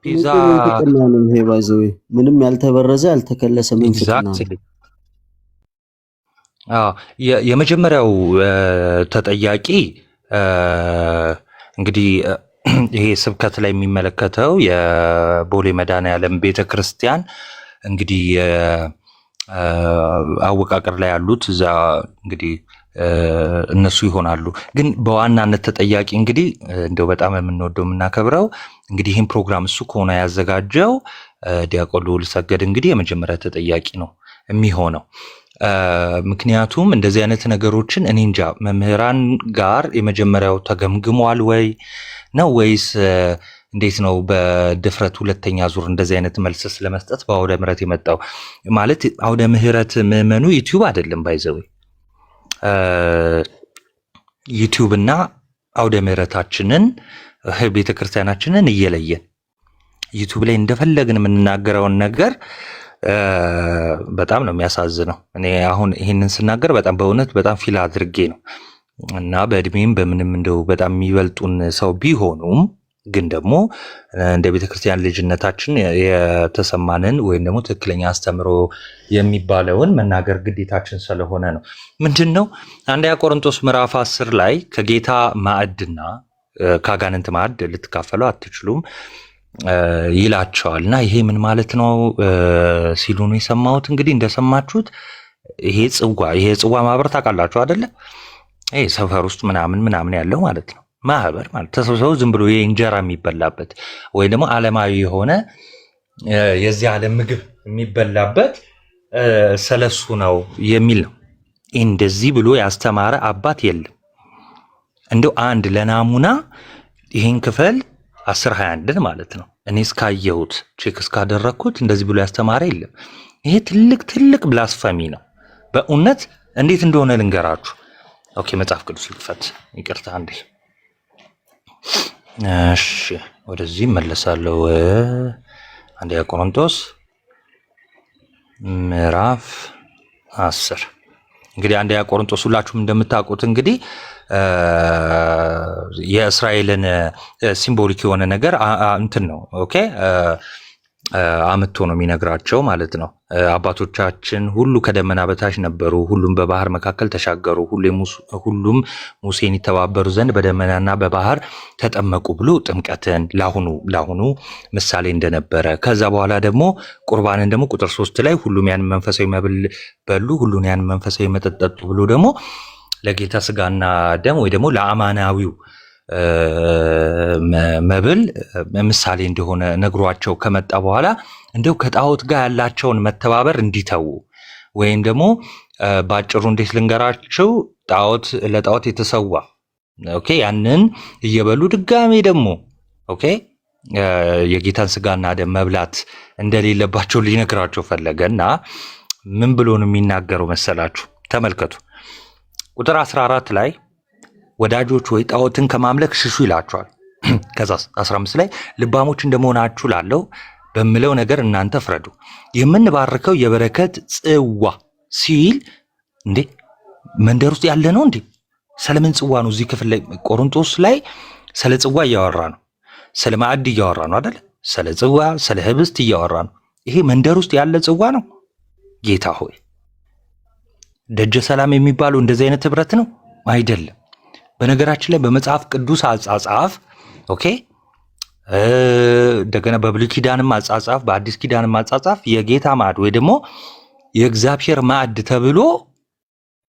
እዛ ምንፍቅና ነው ይሄ ባይዘው ምንም ያልተበረዘ ያልተከለሰ ምንፍቅና ነው። ኤግዛክትሊ የመጀመሪያው ተጠያቂ እንግዲህ ይሄ ስብከት ላይ የሚመለከተው የቦሌ መድኃኔዓለም ቤተክርስቲያን እንግዲህ አወቃቀር ላይ ያሉት እዛ እንግዲህ እነሱ ይሆናሉ። ግን በዋናነት ተጠያቂ እንግዲህ እንደው በጣም የምንወደው የምናከብረው እንግዲህ ይህን ፕሮግራም እሱ ከሆነ ያዘጋጀው ዲያቆን ልዑል ሰገድ እንግዲህ የመጀመሪያ ተጠያቂ ነው የሚሆነው። ምክንያቱም እንደዚህ አይነት ነገሮችን እኔ እንጃ መምህራን ጋር የመጀመሪያው ተገምግሟል ወይ ነው ወይስ እንዴት ነው በድፍረት ሁለተኛ ዙር እንደዚህ አይነት መልስ ለመስጠት በአውደ ምሕረት የመጣው? ማለት አውደ ምሕረት ምዕመኑ ዩቲዩብ አይደለም ባይዘው ዩቲዩብ እና አውደ ምሕረታችንን ቤተክርስቲያናችንን እየለየን ዩቲዩብ ላይ እንደፈለግን የምንናገረውን ነገር በጣም ነው የሚያሳዝነው። እኔ አሁን ይሄንን ስናገር በጣም በእውነት በጣም ፊል አድርጌ ነው እና በእድሜም በምንም እንደው በጣም የሚበልጡን ሰው ቢሆኑም ግን ደግሞ እንደ ቤተክርስቲያን ልጅነታችን የተሰማንን ወይም ደግሞ ትክክለኛ አስተምሮ የሚባለውን መናገር ግዴታችን ስለሆነ ነው። ምንድን ነው አንደኛ ቆሮንቶስ ምዕራፍ 10 ላይ ከጌታ ማዕድና ከአጋንንት ማዕድ ልትካፈሉ አትችሉም ይላቸዋል። እና ይሄ ምን ማለት ነው ሲሉ ነው የሰማሁት። እንግዲህ እንደሰማችሁት ይሄ ጽዋ ማህበር ታውቃላችሁ አይደለ? ይሄ ሰፈር ውስጥ ምናምን ያለው ማለት ነው ማህበር ማለት ተሰብስበው ዝም ብሎ የእንጀራ የሚበላበት ወይ ደግሞ ዓለማዊ የሆነ የዚህ ዓለም ምግብ የሚበላበት ሰለሱ ነው የሚል ነው። እንደዚህ ብሎ ያስተማረ አባት የለም። እንደው አንድ ለናሙና ይሄን ክፍል 10:21 ማለት ነው እኔ እስካየሁት ቼክ እስካደረግኩት እንደዚህ ብሎ ያስተማረ የለም። ይሄ ትልቅ ብላስፈሚ ነው በእውነት። እንዴት እንደሆነ ልንገራችሁ። ኦኬ መጽሐፍ ቅዱስ ልክፈት፣ ይቅርታ አንዴ። እሺ ወደዚህ መለሳለሁ። አንደኛ ቆሮንቶስ ምዕራፍ 10 እንግዲህ አንደኛ ቆሮንቶስ ሁላችሁም እንደምታውቁት እንግዲህ የእስራኤልን ሲምቦሊክ የሆነ ነገር እንትን ነው ኦኬ አምጥቶ ነው የሚነግራቸው ማለት ነው። አባቶቻችን ሁሉ ከደመና በታች ነበሩ፣ ሁሉም በባህር መካከል ተሻገሩ፣ ሁሉም ሙሴን ይተባበሩ ዘንድ በደመናና በባህር ተጠመቁ ብሎ ጥምቀትን ለአሁኑ ምሳሌ እንደነበረ፣ ከዛ በኋላ ደግሞ ቁርባንን ደግሞ ቁጥር 3 ላይ ሁሉም ያን መንፈሳዊ መብል በሉ፣ ሁሉን ያን መንፈሳዊ መጠጥ ጠጡ ብሎ ደግሞ ለጌታ ስጋና ደም ወይ ደግሞ ለአማናዊው መብል ምሳሌ እንደሆነ ነግሯቸው ከመጣ በኋላ እንደው ከጣዖት ጋር ያላቸውን መተባበር እንዲተዉ ወይም ደግሞ ባጭሩ እንዴት ልንገራቸው፣ ለጣዖት የተሰዋ ኦኬ ያንን እየበሉ ድጋሜ ደግሞ ኦኬ የጌታን ስጋና ደም መብላት እንደሌለባቸው ሊነግራቸው ፈለገና ምን ብሎ ነው የሚናገረው መሰላችሁ? ተመልከቱ። ቁጥር 14 ላይ ወዳጆች ወይ ጣዖትን ከማምለክ ሽሹ ይላቸዋል። ከዛ 15 ላይ ልባሞች እንደመሆናችሁ ላለው በምለው ነገር እናንተ ፍረዱ፣ የምንባርከው የበረከት ጽዋ ሲል እንዴ መንደር ውስጥ ያለ ነው እንዴ? ስለምን ጽዋ ነው? እዚህ ክፍል ላይ ቆሮንቶስ ላይ ስለ ጽዋ እያወራ ነው፣ ስለ ማዕድ እያወራ ነው አይደል? ስለ ጽዋ ስለ ህብስት እያወራ ነው። ይሄ መንደር ውስጥ ያለ ጽዋ ነው። ጌታ ሆይ ደጀ ሰላም የሚባለው እንደዚህ አይነት ህብረት ነው አይደለም። በነገራችን ላይ በመጽሐፍ ቅዱስ አጻጻፍ ኦኬ እንደገና በብሉይ ኪዳንም አጻጻፍ በአዲስ ኪዳንም አጻጻፍ የጌታ ማዕድ ወይ ደግሞ የእግዚአብሔር ማዕድ ተብሎ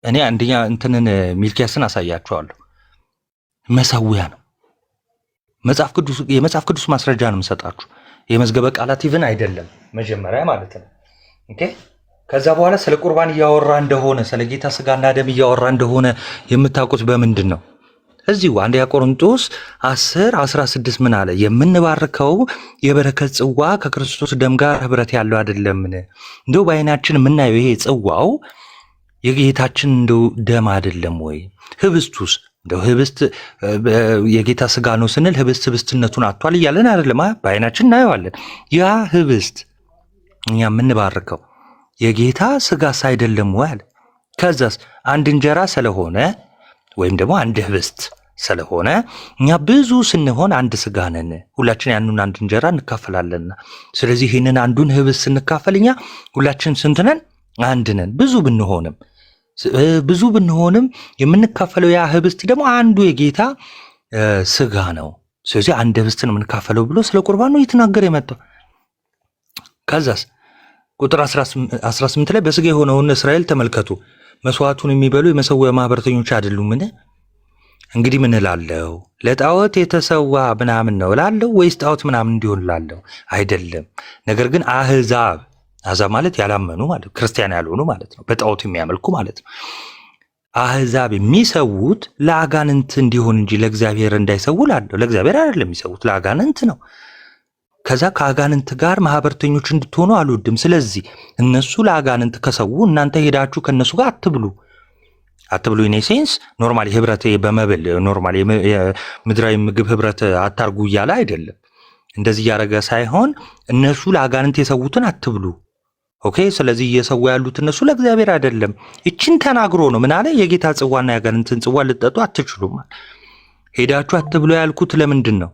እኔ አንደኛ እንትንን ሚልኪያስን አሳያችኋለሁ መሰዊያ ነው። የመጽሐፍ ቅዱስ ማስረጃ ነው የምሰጣችሁ። የመዝገበ ቃላት ኢቭን አይደለም መጀመሪያ ማለት ነው ኦኬ። ከዛ በኋላ ስለ ቁርባን እያወራ እንደሆነ ስለ ጌታ ስጋና ደም እያወራ እንደሆነ የምታውቁት በምንድን ነው? እዚሁ አንደኛ ቆሮንቶስ 10:16 ምን አለ? የምንባርከው የበረከት ጽዋ ከክርስቶስ ደም ጋር ህብረት ያለው አይደለምን? እንደው በዓይናችን የምናየው ይሄ ጽዋው የጌታችን እንደው ደም አይደለም ወይ? ህብስቱስ እንደው ህብስት የጌታ ስጋ ነው ስንል ህብስትነቱን አጥቷል እያለን አይደለም? በዓይናችን እናየዋለን። ያ ህብስት እኛ የምንባርከው የጌታ ስጋስ አይደለም ወይ አለ። ከዛስ አንድ እንጀራ ስለሆነ ወይም ደግሞ አንድ ህብስት ስለሆነ እኛ ብዙ ስንሆን አንድ ስጋ ነን፣ ሁላችን ያንን አንድ እንጀራ እንካፈላለንና ስለዚህ ይህንን አንዱን ህብስት ስንካፈል እኛ ሁላችን ስንት ነን? አንድ ነን። ብዙ ብንሆንም የምንካፈለው ያ ህብስት ደግሞ አንዱ የጌታ ስጋ ነው። ስለዚህ አንድ ህብስት ነው የምንካፈለው ብሎ ስለ ቁርባን ነው እየተናገረ የመጣው። ከዛስ ቁጥር 18 ላይ በስጋ የሆነውን እስራኤል ተመልከቱ፣ መስዋዕቱን የሚበሉ የመሰዊያ ማህበረተኞች አይደሉምን? እንግዲህ ምን እላለሁ? ለጣዖት የተሰዋ ምናምን ነው እላለሁ ወይስ ጣዖት ምናምን እንዲሆን እላለሁ? አይደለም። ነገር ግን አህዛብ ማለት ያላመኑ ማለት ክርስቲያን ያልሆኑ ማለት ነው፣ በጣዖት የሚያመልኩ ማለት ነው። አህዛብ የሚሰዉት ለአጋንንት እንዲሆን እንጂ ለእግዚአብሔር እንዳይሰዉ እላለሁ። ለእግዚአብሔር አይደለም የሚሰዉት፣ ለአጋንንት ነው። ከዛ ከአጋንንት ጋር ማህበርተኞች እንድትሆኑ አልወድም። ስለዚህ እነሱ ለአጋንንት ከሰዉ እናንተ ሄዳችሁ ከነሱ ጋር አትብሉ። ኢን ሴንስ ኖርማሊ ህብረት በመብል ኖርማሊ የምድራዊ ምግብ ህብረት አታርጉ እያለ አይደለም። እንደዚህ እያደረገ ሳይሆን እነሱ ለአጋንንት የሰዉትን አትብሉ። ኦኬ። ስለዚህ እየሰዉ ያሉት እነሱ ለእግዚአብሔር አይደለም። እችን ተናግሮ ነው ምን አለ? የጌታ ጽዋና የአጋንንትን ጽዋ ልጠጡ አትችሉም። ሄዳችሁ አትብሉ ያልኩት ለምንድን ነው?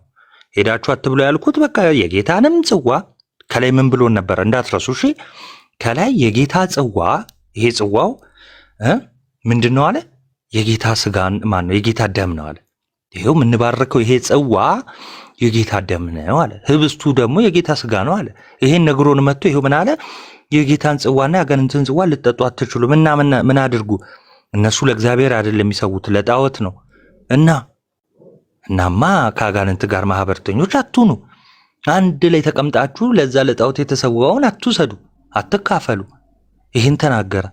ሄዳችሁ አትብሉ ያልኩት በቃ የጌታንም ጽዋ ከላይ ምን ብሎ ነበር እንዳትረሱ። እሺ ከላይ የጌታ ጽዋ፣ ይሄ ጽዋው ምንድን ነው አለ? የጌታ ስጋን ማን ነው? የጌታ ደም ነው አለ። ይሄው የምንባረከው ይሄ ጽዋ የጌታ ደም ነው አለ። ህብስቱ ደግሞ የጌታ ስጋ ነው አለ። ይሄን ነግሮን መጥቶ ይሄው ምን አለ? የጌታን ጽዋና የአጋንንትን ጽዋ ልጠጡ አትችሉም። እና ምን አድርጉ? እነሱ ለእግዚአብሔር አይደለም የሚሰዉት ለጣዖት ነው። እናማ ከአጋንንት ጋር ማህበርተኞች አትሁኑ። አንድ ላይ ተቀምጣችሁ ለዛ ለጣዖት የተሰዋውን አትውሰዱ፣ አትካፈሉ። ይህን ተናገረ።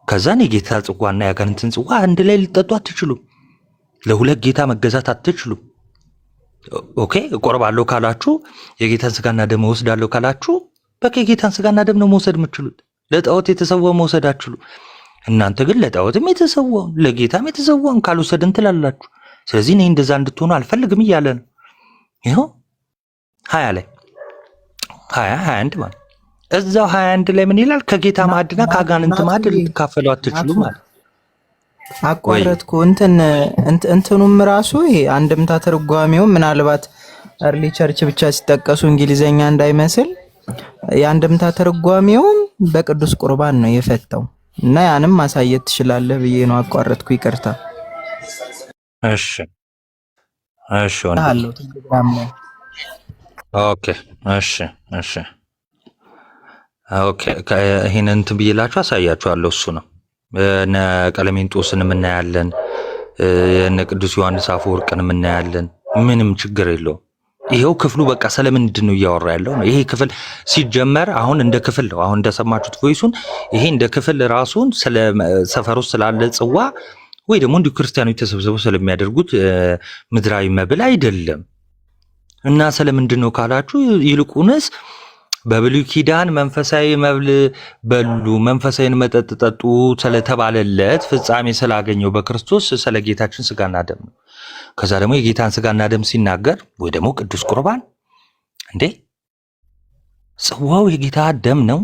ከዛን የጌታ ጽዋና የአጋንንትን ጽዋ አንድ ላይ ልጠጡ አትችሉም። ለሁለት ጌታ መገዛት አትችሉም። ኦኬ። እቆርባለሁ ካላችሁ የጌታን ስጋና ደም ወስዳለሁ ካላችሁ በቃ የጌታን ስጋና ደም ነው መውሰድ የምትችሉት። ለጣዖት የተሰዋው መውሰድ አትችሉ። እናንተ ግን ለጣዖትም የተሰዋውን ለጌታም የተሰዋውን ካልወሰድን ትላላችሁ። ስለዚህ እኔ እንደዛ እንድትሆኑ አልፈልግም እያለ ነው። ይኸው 20 ላይ 21 ማለት እዛው 21 ላይ ምን ይላል? ከጌታ ማዕድና ከአጋንንት ማዕድ ልትካፈሉ አትችሉ ማለት አቋረጥኩ። እንትኑም ራሱ ይሄ አንድምታ ትርጓሜው ምናልባት እርሊ ቸርች ብቻ ሲጠቀሱ እንግሊዘኛ እንዳይመስል የአንድምታ ትርጓሜውም በቅዱስ ቁርባን ነው የፈታው እና ያንም ማሳየት ትችላለህ ብዬ ነው አቋረጥኩ። ይቅርታ። እሺ ኦኬ። ይሄን እንትን ብዬላችሁ አሳያችኋለሁ። እሱ ነው እነ ቀለሜንጦስን የምናያለን፣ እነ ቅዱስ ዮሐንስ አፈወርቅን የምናያለን። ምንም ችግር የለውም። ይሄው ክፍሉ በቃ ስለምንድን ነው እያወራ ያለው ነው። ይሄ ክፍል ሲጀመር አሁን እንደ ክፍል ነው። አሁን እንደሰማችሁት ቮይሱን ይሄ እንደ ክፍል ራሱን ስለ ሰፈር ውስጥ ስላለ ጽዋ ወይ ደግሞ እንዲሁ ክርስቲያኖች ተሰብስበው ስለሚያደርጉት ምድራዊ መብል አይደለም። እና ስለምንድን ነው ካላችሁ ይልቁንስ በብሉይ ኪዳን መንፈሳዊ መብል በሉ መንፈሳዊን መጠጥ ጠጡ ስለተባለለት ፍጻሜ ስላገኘው በክርስቶስ ስለ ጌታችን ስጋና ደም ነው። ከዛ ደግሞ የጌታን ስጋና ደም ሲናገር ወይ ደግሞ ቅዱስ ቁርባን እንዴ ጽዋው የጌታ ደም ነው፣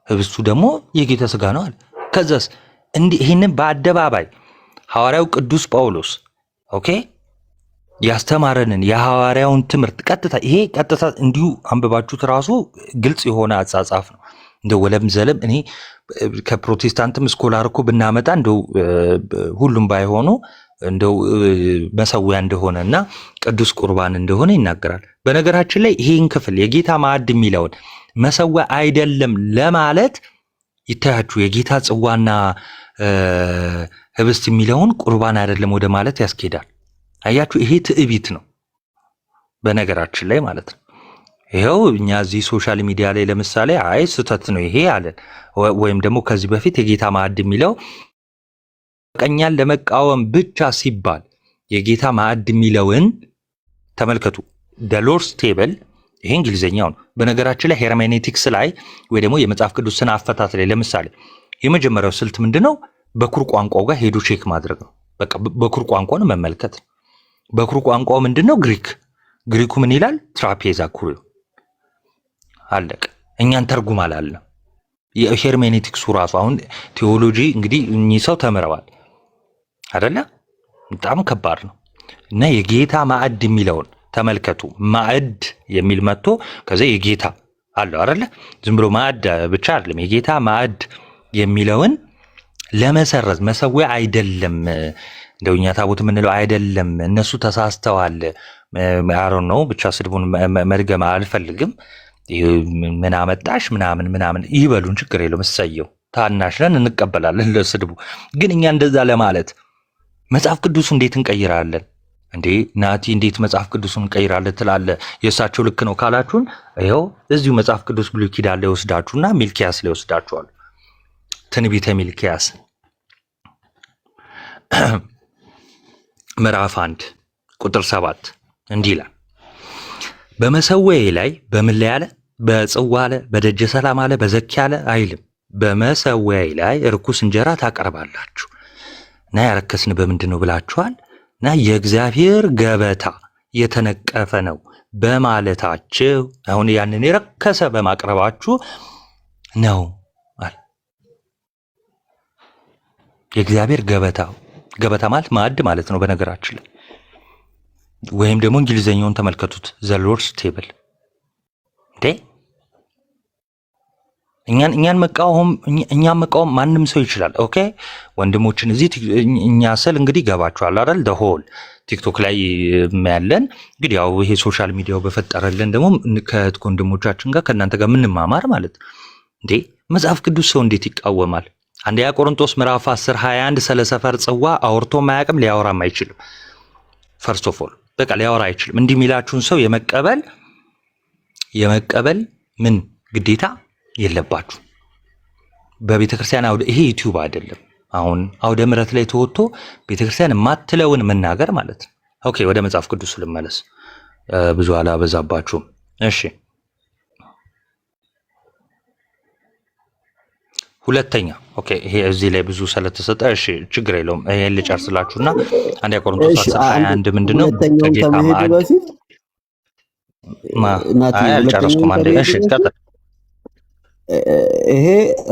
ህብስቱ ደግሞ የጌታ ስጋ ነው አለ። ከዛስ እንዲህ ይህንን በአደባባይ ሐዋርያው ቅዱስ ጳውሎስ ኦኬ ያስተማረንን የሐዋርያውን ትምህርት ቀጥታ እንዲሁ አንብባችሁት ራሱ ግልጽ የሆነ አጻጻፍ ነው። እንደው ወለም ዘለም እኔ ከፕሮቴስታንትም ስኮላር እኮ ብናመጣ እንደው ሁሉም ባይሆኑ እንደው መሰዊያ እንደሆነና ቅዱስ ቁርባን እንደሆነ ይናገራል። በነገራችን ላይ ይሄን ክፍል የጌታ ማዕድ የሚለውን መሰዊያ አይደለም ለማለት ይታያችሁ የጌታ ጽዋና ህብስት የሚለውን ቁርባን አይደለም ወደ ማለት ያስኬዳል። አያችሁ ይሄ ትዕቢት ነው በነገራችን ላይ ማለት ነው። ይሄው እኛ እዚህ ሶሻል ሚዲያ ላይ ለምሳሌ አይ ስህተት ነው ይሄ አለን፣ ወይም ደግሞ ከዚህ በፊት የጌታ ማዕድ የሚለው ቀኛን ለመቃወም ብቻ ሲባል የጌታ ማዕድ የሚለውን ተመልከቱ። the Lord's table ይሄ እንግሊዘኛው ነው። በነገራችን ላይ ሄርሜኔቲክስ ላይ ወይ ደግሞ የመጽሐፍ ቅዱስ ስነ አፈታት ላይ ለምሳሌ የመጀመሪያው ስልት ምንድነው? በኩር ቋንቋው ጋር ሄዶ ቼክ ማድረግ ነው። በቃ በኩር ቋንቋውን መመልከት። በኩር ቋንቋው ምንድነው? ግሪኩ ምን ይላል? ትራፔዛ ኩሩ አለቀ። እኛን ተርጉም አላለም። የሄርሜኔቲክሱ ራሱ አሁን ቴዎሎጂ እንግዲህ እኚህ ሰው ተምረዋል አይደለ? በጣም ከባድ ነው። እና የጌታ ማዕድ የሚለውን ተመልከቱ። ማዕድ የሚል መጥቶ ከዛ የጌታ አለው አይደለ? ዝም ብሎ ማዕድ ብቻ አይደለም። የጌታ ማዕድ የሚለውን ለመሰረዝ መሰዊያ አይደለም፣ እንደው እኛ ታቦት የምንለው አይደለም። እነሱ ተሳስተዋል። አሮን ነው ብቻ ስድቡን መድገም አልፈልግም። ምን አመጣሽ ምናምን ይበሉን፣ ችግር የለውም። እሰየው ታናሽ ነን እንቀበላለን ለስድቡ። ግን እኛ እንደዛ ለማለት መጽሐፍ ቅዱሱ እንዴት እንቀይራለን እንዴ? ናቲ እንዴት መጽሐፍ ቅዱሱን እንቀይራለን ትላለ? የእሳቸው ልክ ነው ካላችሁን ይኸው እዚሁ መጽሐፍ ቅዱስ ብሉይ ኪዳን ላይ ወስዳችሁና ሚልኪያስ ላይ ወስዳችኋል። ትንቢተ ሚልኪያስ ምዕራፍ 1 ቁጥር 7 እንዲህ ይላል፣ በመሰዊያዬ ላይ በምን ላይ አለ? በጽዋ አለ፣ በደጀ ሰላም አለ፣ በዘኪ አለ አይልም። በመሰዊያዬ ላይ ርኩስ እንጀራ ታቀርባላችሁ እና ያረከስን በምንድን ነው ብላችኋል፣ እና የእግዚአብሔር ገበታ የተነቀፈ ነው በማለታችሁ፣ አሁን ያንን የረከሰ በማቅረባችሁ ነው አለ። የእግዚአብሔር ገበታ ማለት ማዕድ ማለት ነው በነገራችን ላይ። ወይም ደግሞ እንግሊዘኛውን ተመልከቱት፣ ዘ ሎርድስ ቴብል። እንዴ እኛን መቃወም ማንም ሰው ይችላል። ኦኬ ወንድሞችን እዚህ እኛ ስል እንግዲህ ገባችኋል አይደል? ሆል ቲክቶክ ላይ ያለን እንግዲህ ያው ይሄ ሶሻል ሚዲያው በፈጠረልን ደግሞ ከወንድሞቻችን ጋር ከእናንተ ጋር ምንማማር ማለት ነው። እንዴ መጽሐፍ ቅዱስ ሰው እንዴት ይቃወማል? አንደኛ ቆሮንቶስ ምዕራፍ 10 21 ስለ ሰፈር ጽዋ አውርቶ ማያውቅም፣ ሊያወራም አይችልም። ፈርስት ኦፍ ኦል በቃ ሊያወራ አይችልም። እንዲህ የሚላችሁን ሰው የመቀበል ምን ግዴታ የለባችሁ። በቤተ ክርስቲያን አውደ ይሄ ዩቲዩብ አይደለም። አሁን አውደ ምሕረት ላይ ተወጥቶ ቤተ ክርስቲያን የማትለውን መናገር ማለት ነው። ኦኬ ወደ መጽሐፍ ቅዱስ ልመለስ፣ ብዙ አላበዛባችሁም። እሺ ሁለተኛ ኦኬ ይሄ እዚህ ላይ ብዙ ስለተሰጠ እሺ ችግር የለውም። ይሄን ልጨርስላችሁና አንደኛ ቆሮንቶስ 10:21 ምንድነው? ከጌታ ማዕድ አልጨረስኩም። እሺ ቀጥል። ይሄ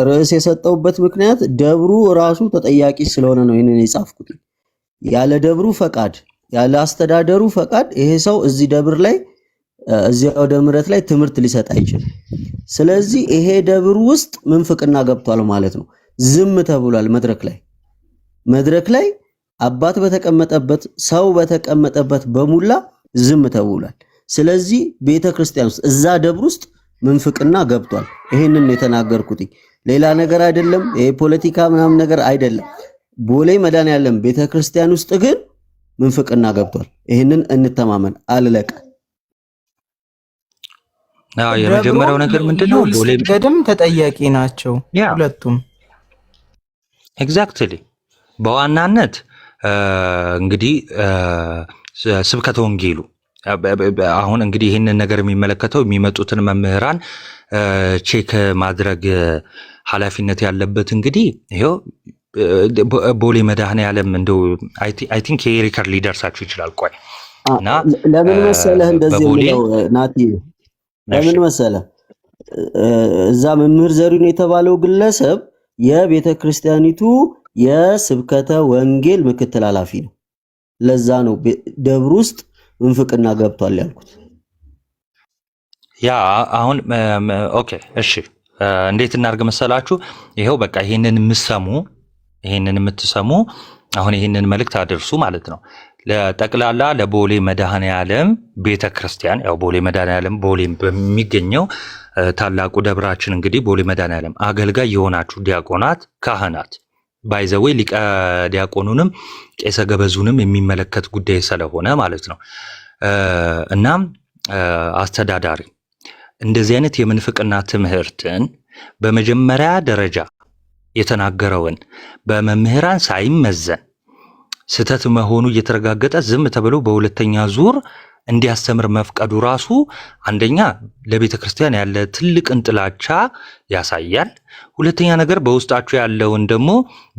ርዕስ የሰጠውበት ምክንያት ደብሩ ራሱ ተጠያቂ ስለሆነ ነው ይሄንን የጻፍኩት። ያለ ደብሩ ፈቃድ፣ ያለ አስተዳደሩ ፈቃድ ይሄ ሰው እዚህ ደብር ላይ እዚያው አውደ ምሕረት ላይ ትምህርት ሊሰጥ አይችልም። ስለዚህ ይሄ ደብር ውስጥ ምንፍቅና ገብቷል ማለት ነው። ዝም ተብሏል። መድረክ ላይ አባት በተቀመጠበት ሰው በተቀመጠበት በሙላ ዝም ተብሏል። ስለዚህ ቤተክርስቲያን ውስጥ እዛ ደብር ውስጥ ምንፍቅና ገብቷል። ይሄንን ነው የተናገርኩት፣ ሌላ ነገር አይደለም። ይሄ ፖለቲካ ምናምን ነገር አይደለም። ቦሌ መድኃኔዓለም ቤተክርስቲያን ውስጥ ግን ምንፍቅና ገብቷል። ይሄንን እንተማመን። አልለቀ የመጀመሪያው ነገር ምንድነው? ቦሌ ገድም ተጠያቂ ናቸው ሁለቱም። ኤግዛክትሊ በዋናነት እንግዲህ ስብከተ ወንጌሉ አሁን እንግዲህ ይህንን ነገር የሚመለከተው የሚመጡትን መምህራን ቼክ ማድረግ ኃላፊነት ያለበት እንግዲህ ይሄው ቦሌ መድኃኔዓለም እንደው አይ ቲንክ ይሄ ሪከርድ ሊደርሳችሁ ይችላል። ቆይ እና ለምን መሰለህ እንደዚህ ነው ናቲ፣ ለምን መሰለህ እዛ መምህር ዘሪሁን የተባለው ግለሰብ የቤተ ክርስቲያኒቱ የስብከተ ወንጌል ምክትል ኃላፊ ነው። ለዛ ነው ደብር ውስጥ ምንፍቅና ገብቷል ያልኩት። ያ አሁን ኦኬ እሺ እንዴት እናርግ መሰላችሁ? ይሄው በቃ ይሄንን የምትሰሙ አሁን ይሄንን መልእክት አድርሱ ማለት ነው ለጠቅላላ ለቦሌ መድኃኔዓለም ቤተክርስቲያን። ያው ቦሌ መድኃኔዓለም ቦሌ በሚገኘው ታላቁ ደብራችን እንግዲህ ቦሌ መድኃኔዓለም አገልጋይ የሆናችሁ ዲያቆናት፣ ካህናት ባይዘዌ ሊቀ ዲያቆኑንም ቄሰ ገበዙንም የሚመለከት ጉዳይ ስለሆነ ማለት ነው። እናም አስተዳዳሪ እንደዚህ አይነት የምንፍቅና ትምህርትን በመጀመሪያ ደረጃ የተናገረውን በመምህራን ሳይመዘን ስህተት መሆኑ እየተረጋገጠ ዝም ተብሎ በሁለተኛ ዙር እንዲያስተምር መፍቀዱ ራሱ አንደኛ ለቤተ ክርስቲያን ያለ ትልቅን ጥላቻ ያሳያል። ሁለተኛ ነገር በውስጣችሁ ያለውን ደግሞ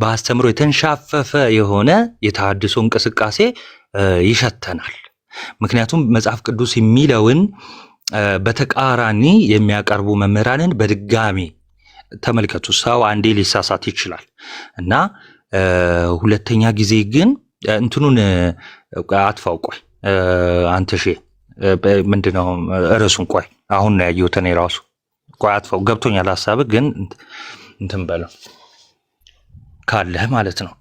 በአስተምሮ የተንሻፈፈ የሆነ የተሐድሶ እንቅስቃሴ ይሸተናል። ምክንያቱም መጽሐፍ ቅዱስ የሚለውን በተቃራኒ የሚያቀርቡ መምህራንን በድጋሚ ተመልከቱ። ሰው አንዴ ሊሳሳት ይችላል እና ሁለተኛ ጊዜ ግን እንትኑን አጥፋው። ቆይ አንተ ምንድነው ርዕሱን? ቆይ አሁን ነው ያየሁት እኔ ራሱ። ቆይ አጥፋው። ገብቶኛል ሀሳብህ፣ ግን እንትን በለው ካለህ ማለት ነው።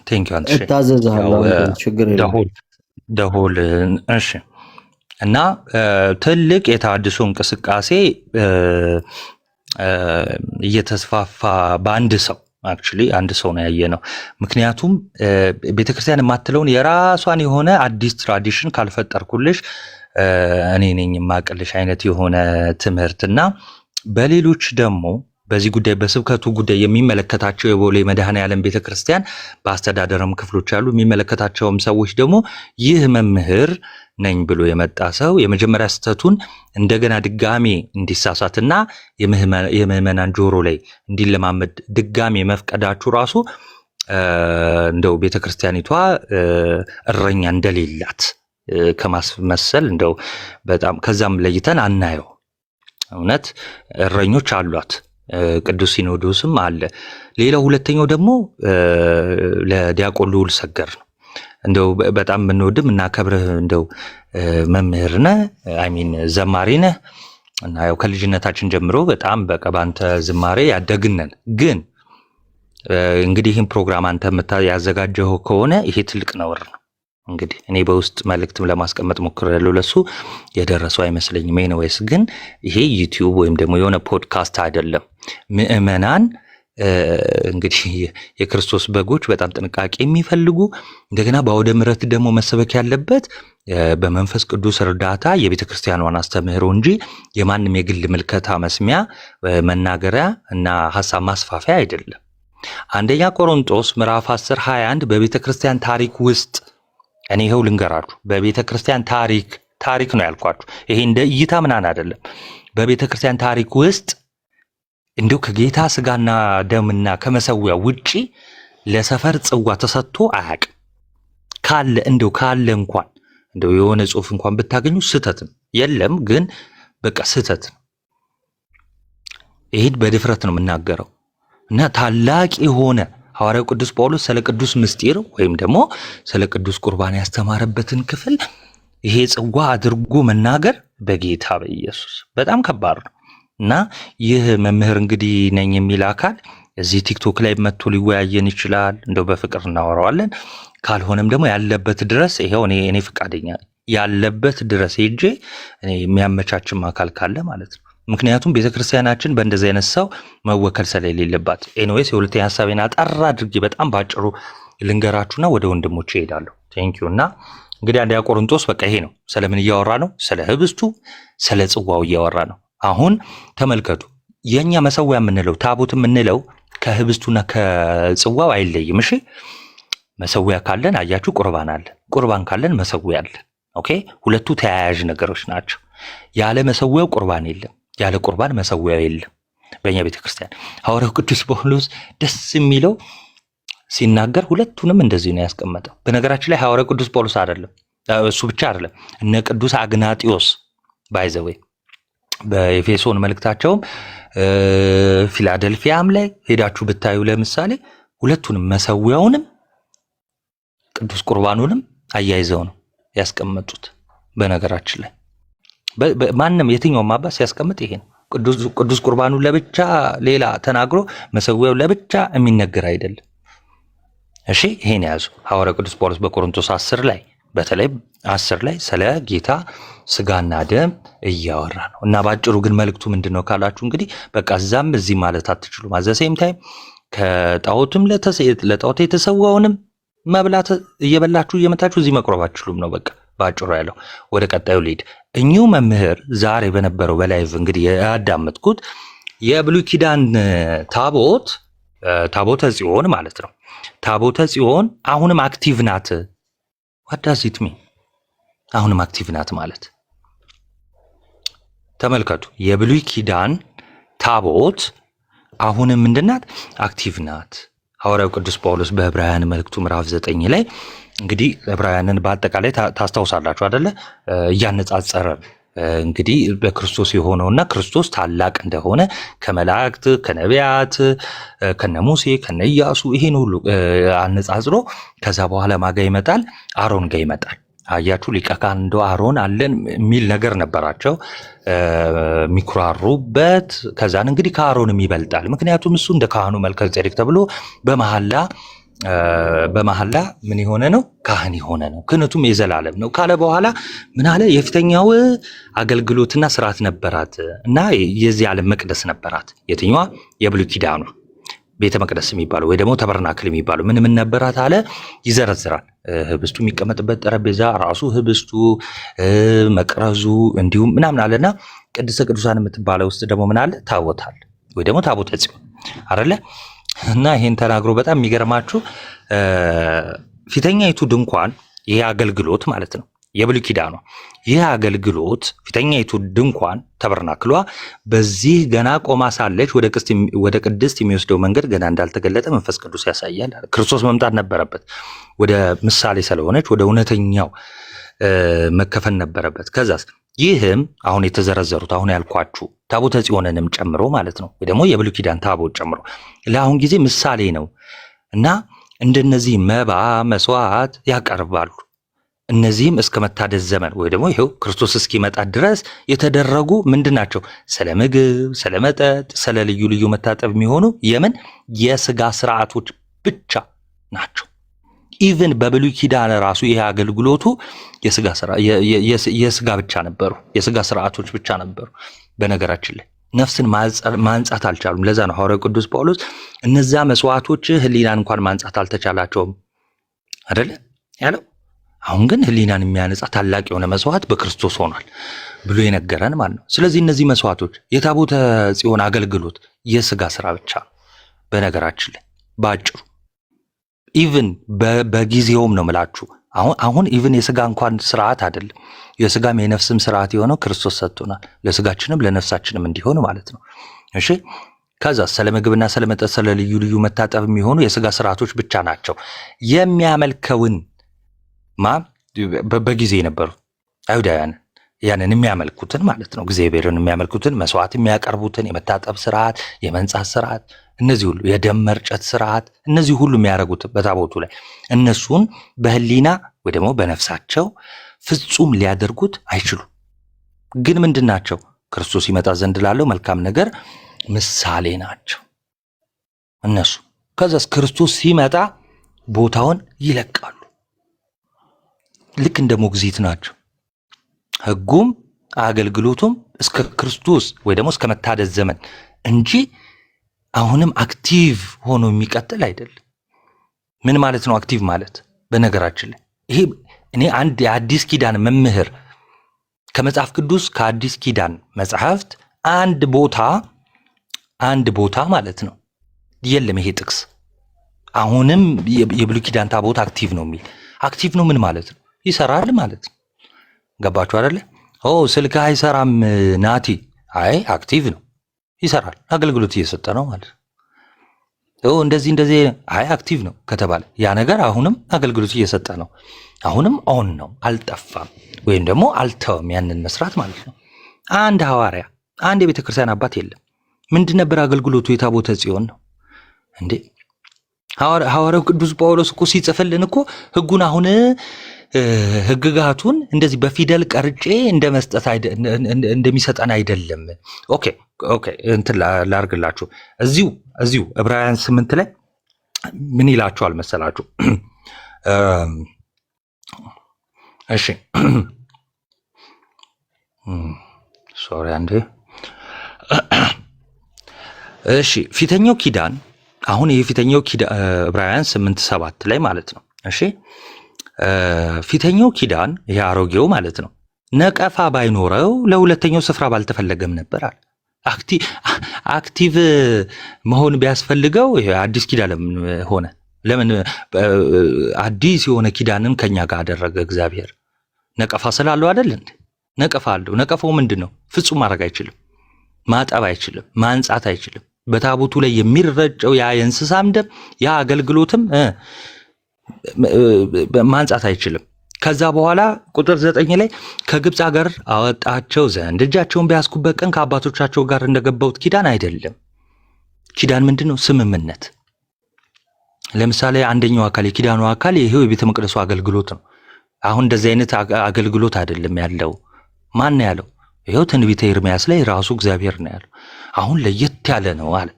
ቴንኪው አንተ እታዘዝሃለሁ። ችግር የለም ደሆል። እሺ። እና ትልቅ የተሃድሶ እንቅስቃሴ እየተስፋፋ በአንድ ሰው አክቹሊ አንድ ሰው ነው ያየ ነው። ምክንያቱም ቤተክርስቲያን የማትለውን የራሷን የሆነ አዲስ ትራዲሽን ካልፈጠርኩልሽ እኔ ነኝ የማቅልሽ አይነት የሆነ ትምህርትና በሌሎች ደግሞ በዚህ ጉዳይ በስብከቱ ጉዳይ የሚመለከታቸው የቦሌ መድኃኔዓለም ቤተክርስቲያን በአስተዳደርም ክፍሎች ያሉ የሚመለከታቸውም ሰዎች ደግሞ ይህ መምህር ነኝ ብሎ የመጣ ሰው የመጀመሪያ ስህተቱን እንደገና ድጋሜ እንዲሳሳትና የምዕመናን ጆሮ ላይ እንዲለማመድ ድጋሜ መፍቀዳችሁ ራሱ እንደው ቤተክርስቲያኒቷ እረኛ እንደሌላት ከማስመሰል እንደው በጣም ከዛም ለይተን አናየው። እውነት እረኞች አሏት። ቅዱስ ሲኖዶስም አለ። ሌላው ሁለተኛው ደግሞ ለዲያቆን ልዑል ሰገር ነው። እንደው በጣም የምንወድም እና ከብርህ እንደው መምህር ነህ፣ ዘማሪ ነህ እና ያው ከልጅነታችን ጀምሮ በጣም በቃ ባንተ ዝማሬ ያደግነን። ግን እንግዲህ ይህን ፕሮግራም አንተ ያዘጋጀው ከሆነ ይሄ ትልቅ ነውር ነው። እንግዲህ እኔ በውስጥ መልእክትም ለማስቀመጥ ሞክሬያለሁ፣ ለሱ የደረሰው አይመስለኝም። ኤኒዌይስ ግን ይሄ ዩቲዩብ ወይም ደግሞ የሆነ ፖድካስት አይደለም። ምዕመናን እንግዲህ የክርስቶስ በጎች በጣም ጥንቃቄ የሚፈልጉ እንደገና በአውደ ምሕረት ደግሞ መሰበክ ያለበት በመንፈስ ቅዱስ እርዳታ የቤተ ክርስቲያኗን አስተምህሮ እንጂ የማንም የግል ምልከታ መስሚያ መናገሪያ እና ሀሳብ ማስፋፊያ አይደለም። አንደኛ ቆሮንቶስ ምዕራፍ 10:21 በቤተ ክርስቲያን ታሪክ ውስጥ እኔ ይኸው ልንገራችሁ፣ በቤተ ክርስቲያን ታሪክ ነው ያልኳችሁ። ይሄ እንደ እይታ ምናምን አይደለም። በቤተ ክርስቲያን ታሪክ ውስጥ እንደው ከጌታ ስጋና ደምና ከመሰዊያ ውጪ ለሰፈር ጽዋ ተሰጥቶ አያውቅም። ካለ እንኳን እንደው የሆነ ጽሑፍ እንኳን ብታገኙ ስህተት ነው። የለም ግን በቃ ስህተት ነው። ይሄን በድፍረት ነው የምናገረው እና ታላቅ የሆነ ሐዋርያው ቅዱስ ጳውሎስ ስለ ቅዱስ ምስጢር ወይም ደግሞ ስለ ቅዱስ ቁርባን ያስተማረበትን ክፍል ይሄ ጽዋ አድርጎ መናገር በጌታ በኢየሱስ በጣም ከባድ ነው። እና ይህ መምህር እንግዲህ ነኝ የሚል አካል እዚህ ቲክቶክ ላይ መጥቶ ሊወያየን ይችላል። እንደው በፍቅር እናወራዋለን። ካልሆነም ደግሞ ያለበት ድረስ ይሄው እኔ ፍቃደኛ ያለበት ድረስ ሄጄ የሚያመቻችም አካል ካለ ማለት ነው። ምክንያቱም ቤተክርስቲያናችን በእንደዚህ አይነት ሰው መወከል ስለሌለባት። ኤኒዌይስ የሁለተኛ ሐሳቤን አጠር አድርጌ በጣም ባጭሩ ልንገራችሁና ወደ ወንድሞቼ እሄዳለሁ። ቴንኪዩ። እና እንግዲህ አንደኛ ቆሮንቶስ በቃ ይሄ ነው። ስለምን እያወራ ነው? ስለ ህብስቱ፣ ስለ ጽዋው እያወራ ነው። አሁን ተመልከቱ። የኛ መሰዊያ የምንለው ታቦት የምንለው ከህብስቱና ከጽዋው አይለይም። እሺ መሰዊያ ካለን አያችሁ ቁርባን አለ። ቁርባን ካለን መሰዊያ አለ። ኦኬ ሁለቱ ተያያዥ ነገሮች ናቸው። ያለ መሰዊያው ቁርባን የለም፣ ያለ ቁርባን መሰዊያው የለም። በእኛ ቤተክርስቲያን ሐዋርያው ቅዱስ ጳውሎስ ደስ የሚለው ሲናገር ሁለቱንም እንደዚህ ነው ያስቀመጠው። በነገራችን ላይ ሐዋርያው ቅዱስ ጳውሎስ አይደለም እሱ ብቻ አይደለም፣ እነ ቅዱስ አግናጢዮስ ባይዘዌ በኤፌሶን መልእክታቸውም ፊላደልፊያም ላይ ሄዳችሁ ብታዩ ለምሳሌ ሁለቱንም መሰዊያውንም ቅዱስ ቁርባኑንም አያይዘው ነው ያስቀመጡት። በነገራችን ላይ ማንም የትኛውም አባት ሲያስቀምጥ ይሄ ነው። ቅዱስ ቁርባኑን ለብቻ ሌላ ተናግሮ መሰዊያው ለብቻ የሚነገር አይደለም። እሺ ይሄን ያዙ። ሐዋርያው ቅዱስ ጳውሎስ በቆሮንቶስ 10 ላይ በተለይ 10 ላይ ስለ ጌታ ስጋና ደም እያወራ ነው። እና ባጭሩ ግን መልእክቱ ምንድነው ካላችሁ እንግዲህ በቃ እዛም እዚህ ማለት አትችሉም። አዘሴም ታይም ከጣዖትም ለጣዖት የተሰዋውንም መብላት እየበላችሁ እየመጣችሁ እዚህ መቅረብ አትችሉም ነው በቃ ባጭሩ ያለው። ወደ ቀጣዩ ልሂድ። እኚሁ መምህር ዛሬ በነበረው በላይቭ እንግዲህ ያዳመጥኩት የብሉይ ኪዳን ታቦተ ጽዮን ማለት ነው። ታቦተ ጽዮን አሁንም አክቲቭ ናት። what does it mean? አሁንም አክቲቭ ናት ማለት ተመልከቱ። የብሉይ ኪዳን ታቦት አሁንም ምንድናት? አክቲቭ ናት። ሐዋርያው ቅዱስ ጳውሎስ በዕብራውያን መልእክቱ ምዕራፍ 9 ላይ እንግዲህ ዕብራውያንን በአጠቃላይ ታስታውሳላችሁ አይደለ? እያነጻጸረ እንግዲህ በክርስቶስ የሆነውና ክርስቶስ ታላቅ እንደሆነ ከመላእክት ከነቢያት ከነ ሙሴ ከነ ኢያሱ ይሄን ሁሉ አነጻጽሮ ከዛ በኋላ ማጋ ይመጣል፣ አሮን ጋር ይመጣል። አያችሁ ሊቀ ካህን እንደው አሮን አለን የሚል ነገር ነበራቸው የሚኩራሩበት። ከዛን እንግዲህ ከአሮንም ይበልጣል፣ ምክንያቱም እሱ እንደ ካህኑ መልከጼዴቅ ተብሎ በመሐላ ምን የሆነ ነው? ካህን የሆነ ነው። ክህነቱም የዘላለም ነው ካለ በኋላ ምን አለ? የፊተኛው አገልግሎትና ስርዓት ነበራት እና የዚህ ዓለም መቅደስ ነበራት። የትኛዋ? የብሉይ ኪዳኗ ቤተ መቅደስ የሚባለው ወይ ደግሞ ተበርናክል የሚባለው ምን ነበራት አለ። ይዘረዝራል። ህብስቱ የሚቀመጥበት ጠረጴዛ ራሱ፣ ህብስቱ፣ መቅረዙ እንዲሁም ምናምን አለና ቅድስተ ቅዱሳን የምትባለው ውስጥ ደግሞ ምን አለ? ታቦታል ወይ ደግሞ ታቦተ ጽዮን አይደለ? እና ይሄን ተናግሮ በጣም የሚገርማችሁ ፊተኛይቱ ድንኳን ይሄ አገልግሎት ማለት ነው የብሉይ ኪዳኗ ይህ አገልግሎት ፊተኛይቱ ድንኳን ተበርናክሏ በዚህ ገና ቆማ ሳለች ወደ ቅድስት የሚወስደው መንገድ ገና እንዳልተገለጠ መንፈስ ቅዱስ ያሳያል። ክርስቶስ መምጣት ነበረበት። ወደ ምሳሌ ስለሆነች ወደ እውነተኛው መከፈን ነበረበት። ከዛስ ይህም አሁን የተዘረዘሩት አሁን ያልኳችሁ ታቦተ ጽዮንንም ጨምሮ ማለት ነው ወይ ደግሞ የብሉይ ኪዳን ታቦት ጨምሮ ለአሁን ጊዜ ምሳሌ ነው እና እንደነዚህ መባ መስዋዕት ያቀርባሉ። እነዚህም እስከ መታደስ ዘመን ወይ ደግሞ ይሄው ክርስቶስ እስኪመጣ ድረስ የተደረጉ ምንድን ናቸው? ስለ ምግብ፣ ስለ መጠጥ፣ ስለ ልዩ ልዩ መታጠብ የሚሆኑ የምን የስጋ ስርዓቶች ብቻ ናቸው። ኢቭን በብሉይ ኪዳን ራሱ ይሄ አገልግሎቱ የስጋ ብቻ ነበሩ፣ የስጋ ስርዓቶች ብቻ ነበሩ። በነገራችን ላይ ነፍስን ማንጻት አልቻሉም። ለዛ ነው ሐዋርያው ቅዱስ ጳውሎስ እነዛ መስዋዕቶች ህሊናን እንኳን ማንጻት አልተቻላቸውም አይደለ ያለው። አሁን ግን ህሊናን የሚያነጻ ታላቅ የሆነ መስዋዕት በክርስቶስ ሆኗል ብሎ የነገረን ማለት ነው። ስለዚህ እነዚህ መስዋዕቶች የታቦተ ጽዮን አገልግሎት የስጋ ስራ ብቻ ነው በነገራችን ላይ ባጭሩ። ኢቭን በጊዜውም ነው ምላችሁ አሁን ኢቭን የስጋ እንኳን ስርዓት አይደለም፣ የስጋም የነፍስም ስርዓት የሆነው ክርስቶስ ሰጥቶናል፣ ለስጋችንም ለነፍሳችንም እንዲሆን ማለት ነው። እሺ ከዛ ስለ ምግብና ስለ መጠጥ ስለ ልዩ ልዩ መታጠብ የሚሆኑ የስጋ ስርዓቶች ብቻ ናቸው። የሚያመልከውን በጊዜ የነበሩ አይሁዳውያን ያንን የሚያመልኩትን ማለት ነው፣ እግዚአብሔርን የሚያመልኩትን መስዋዕት የሚያቀርቡትን የመታጠብ ስርዓት፣ የመንጻት ስርዓት፣ እነዚህ ሁሉ የደም መርጨት ስርዓት፣ እነዚህ ሁሉ የሚያደርጉት በታቦቱ ላይ እነሱን በህሊና ወይ ደግሞ በነፍሳቸው ፍጹም ሊያደርጉት አይችሉም። ግን ምንድን ናቸው? ክርስቶስ ይመጣ ዘንድ ላለው መልካም ነገር ምሳሌ ናቸው እነሱ። ከዛስ ክርስቶስ ሲመጣ ቦታውን ይለቃሉ። ልክ እንደ ሞግዚት ናቸው። ህጉም አገልግሎቱም እስከ ክርስቶስ ወይ ደግሞ እስከ መታደስ ዘመን እንጂ አሁንም አክቲቭ ሆኖ የሚቀጥል አይደለም። ምን ማለት ነው አክቲቭ ማለት? በነገራችን ላይ ይሄ እኔ አንድ የአዲስ ኪዳን መምህር ከመጽሐፍ ቅዱስ ከአዲስ ኪዳን መጽሐፍት አንድ ቦታ ማለት ነው የለም ይሄ ጥቅስ አሁንም የብሉይ ኪዳን ታቦት አክቲቭ ነው የሚል። አክቲቭ ነው ምን ማለት ነው? ይሰራል ማለት ነው። ገባችሁ አይደለ? ስልክ አይሰራም ናቲ፣ አይ አክቲቭ ነው ይሰራል፣ አገልግሎት እየሰጠ ነው ማለት ነው። እንደዚህ አይ አክቲቭ ነው ከተባለ ያ ነገር አሁንም አገልግሎት እየሰጠ ነው፣ አሁንም ኦን ነው፣ አልጠፋም ወይም ደግሞ አልተወም ያንን መስራት ማለት ነው። አንድ ሐዋርያ አንድ የቤተ ክርስቲያን አባት የለም። ምንድን ነበር አገልግሎቱ? የታቦተ ጽዮን ነው እንዴ? ሐዋርያው ቅዱስ ጳውሎስ እኮ ሲጽፍልን እኮ ህጉን አሁን ህግጋቱን እንደዚህ በፊደል ቀርጬ እንደሚሰጠን አይደለም። ኦኬ እንትን ላርግላችሁ። እዚሁ ዕብራውያን 8 ላይ ምን ይላችኋል መሰላችሁ? እሺ ሶሪ አንዴ። እሺ ፊተኛው ኪዳን አሁን የፊተኛው ኪዳን ዕብራውያን 8:7 ላይ ማለት ነው። እሺ ፊተኛው ኪዳን ይሄ አሮጌው ማለት ነው ነቀፋ ባይኖረው ለሁለተኛው ስፍራ ባልተፈለገም ነበር አለ። አክቲቭ መሆን ቢያስፈልገው ይሄ አዲስ ኪዳን ለምን ሆነ? ለምን አዲስ የሆነ ኪዳንን ከኛ ጋር አደረገ እግዚአብሔር? ነቀፋ ስላለው አይደል እንዴ? ነቀፋ አለው። ነቀፋው ምንድነው? ፍጹም ማድረግ አይችልም፣ ማጠብ አይችልም፣ ማንጻት አይችልም። በታቦቱ ላይ የሚረጨው ያ የእንስሳም ደም ያ አገልግሎትም ማንጻት አይችልም። ከዛ በኋላ ቁጥር 9 ላይ ከግብፅ ሀገር አወጣቸው ዘንድ እጃቸውን በያዝኩበት ቀን ከአባቶቻቸው ጋር እንደገባሁት ኪዳን አይደለም። ኪዳን ምንድን ነው? ስምምነት። ለምሳሌ አንደኛው አካል የኪዳኑ አካል ይሄው የቤተ መቅደሱ አገልግሎት ነው። አሁን እንደዚህ አይነት አገልግሎት አይደለም ያለው። ማን ነው ያለው? ይሄው ትንቢተ ኤርምያስ ላይ ራሱ እግዚአብሔር ነው ያለው። አሁን ለየት ያለ ነው አለ።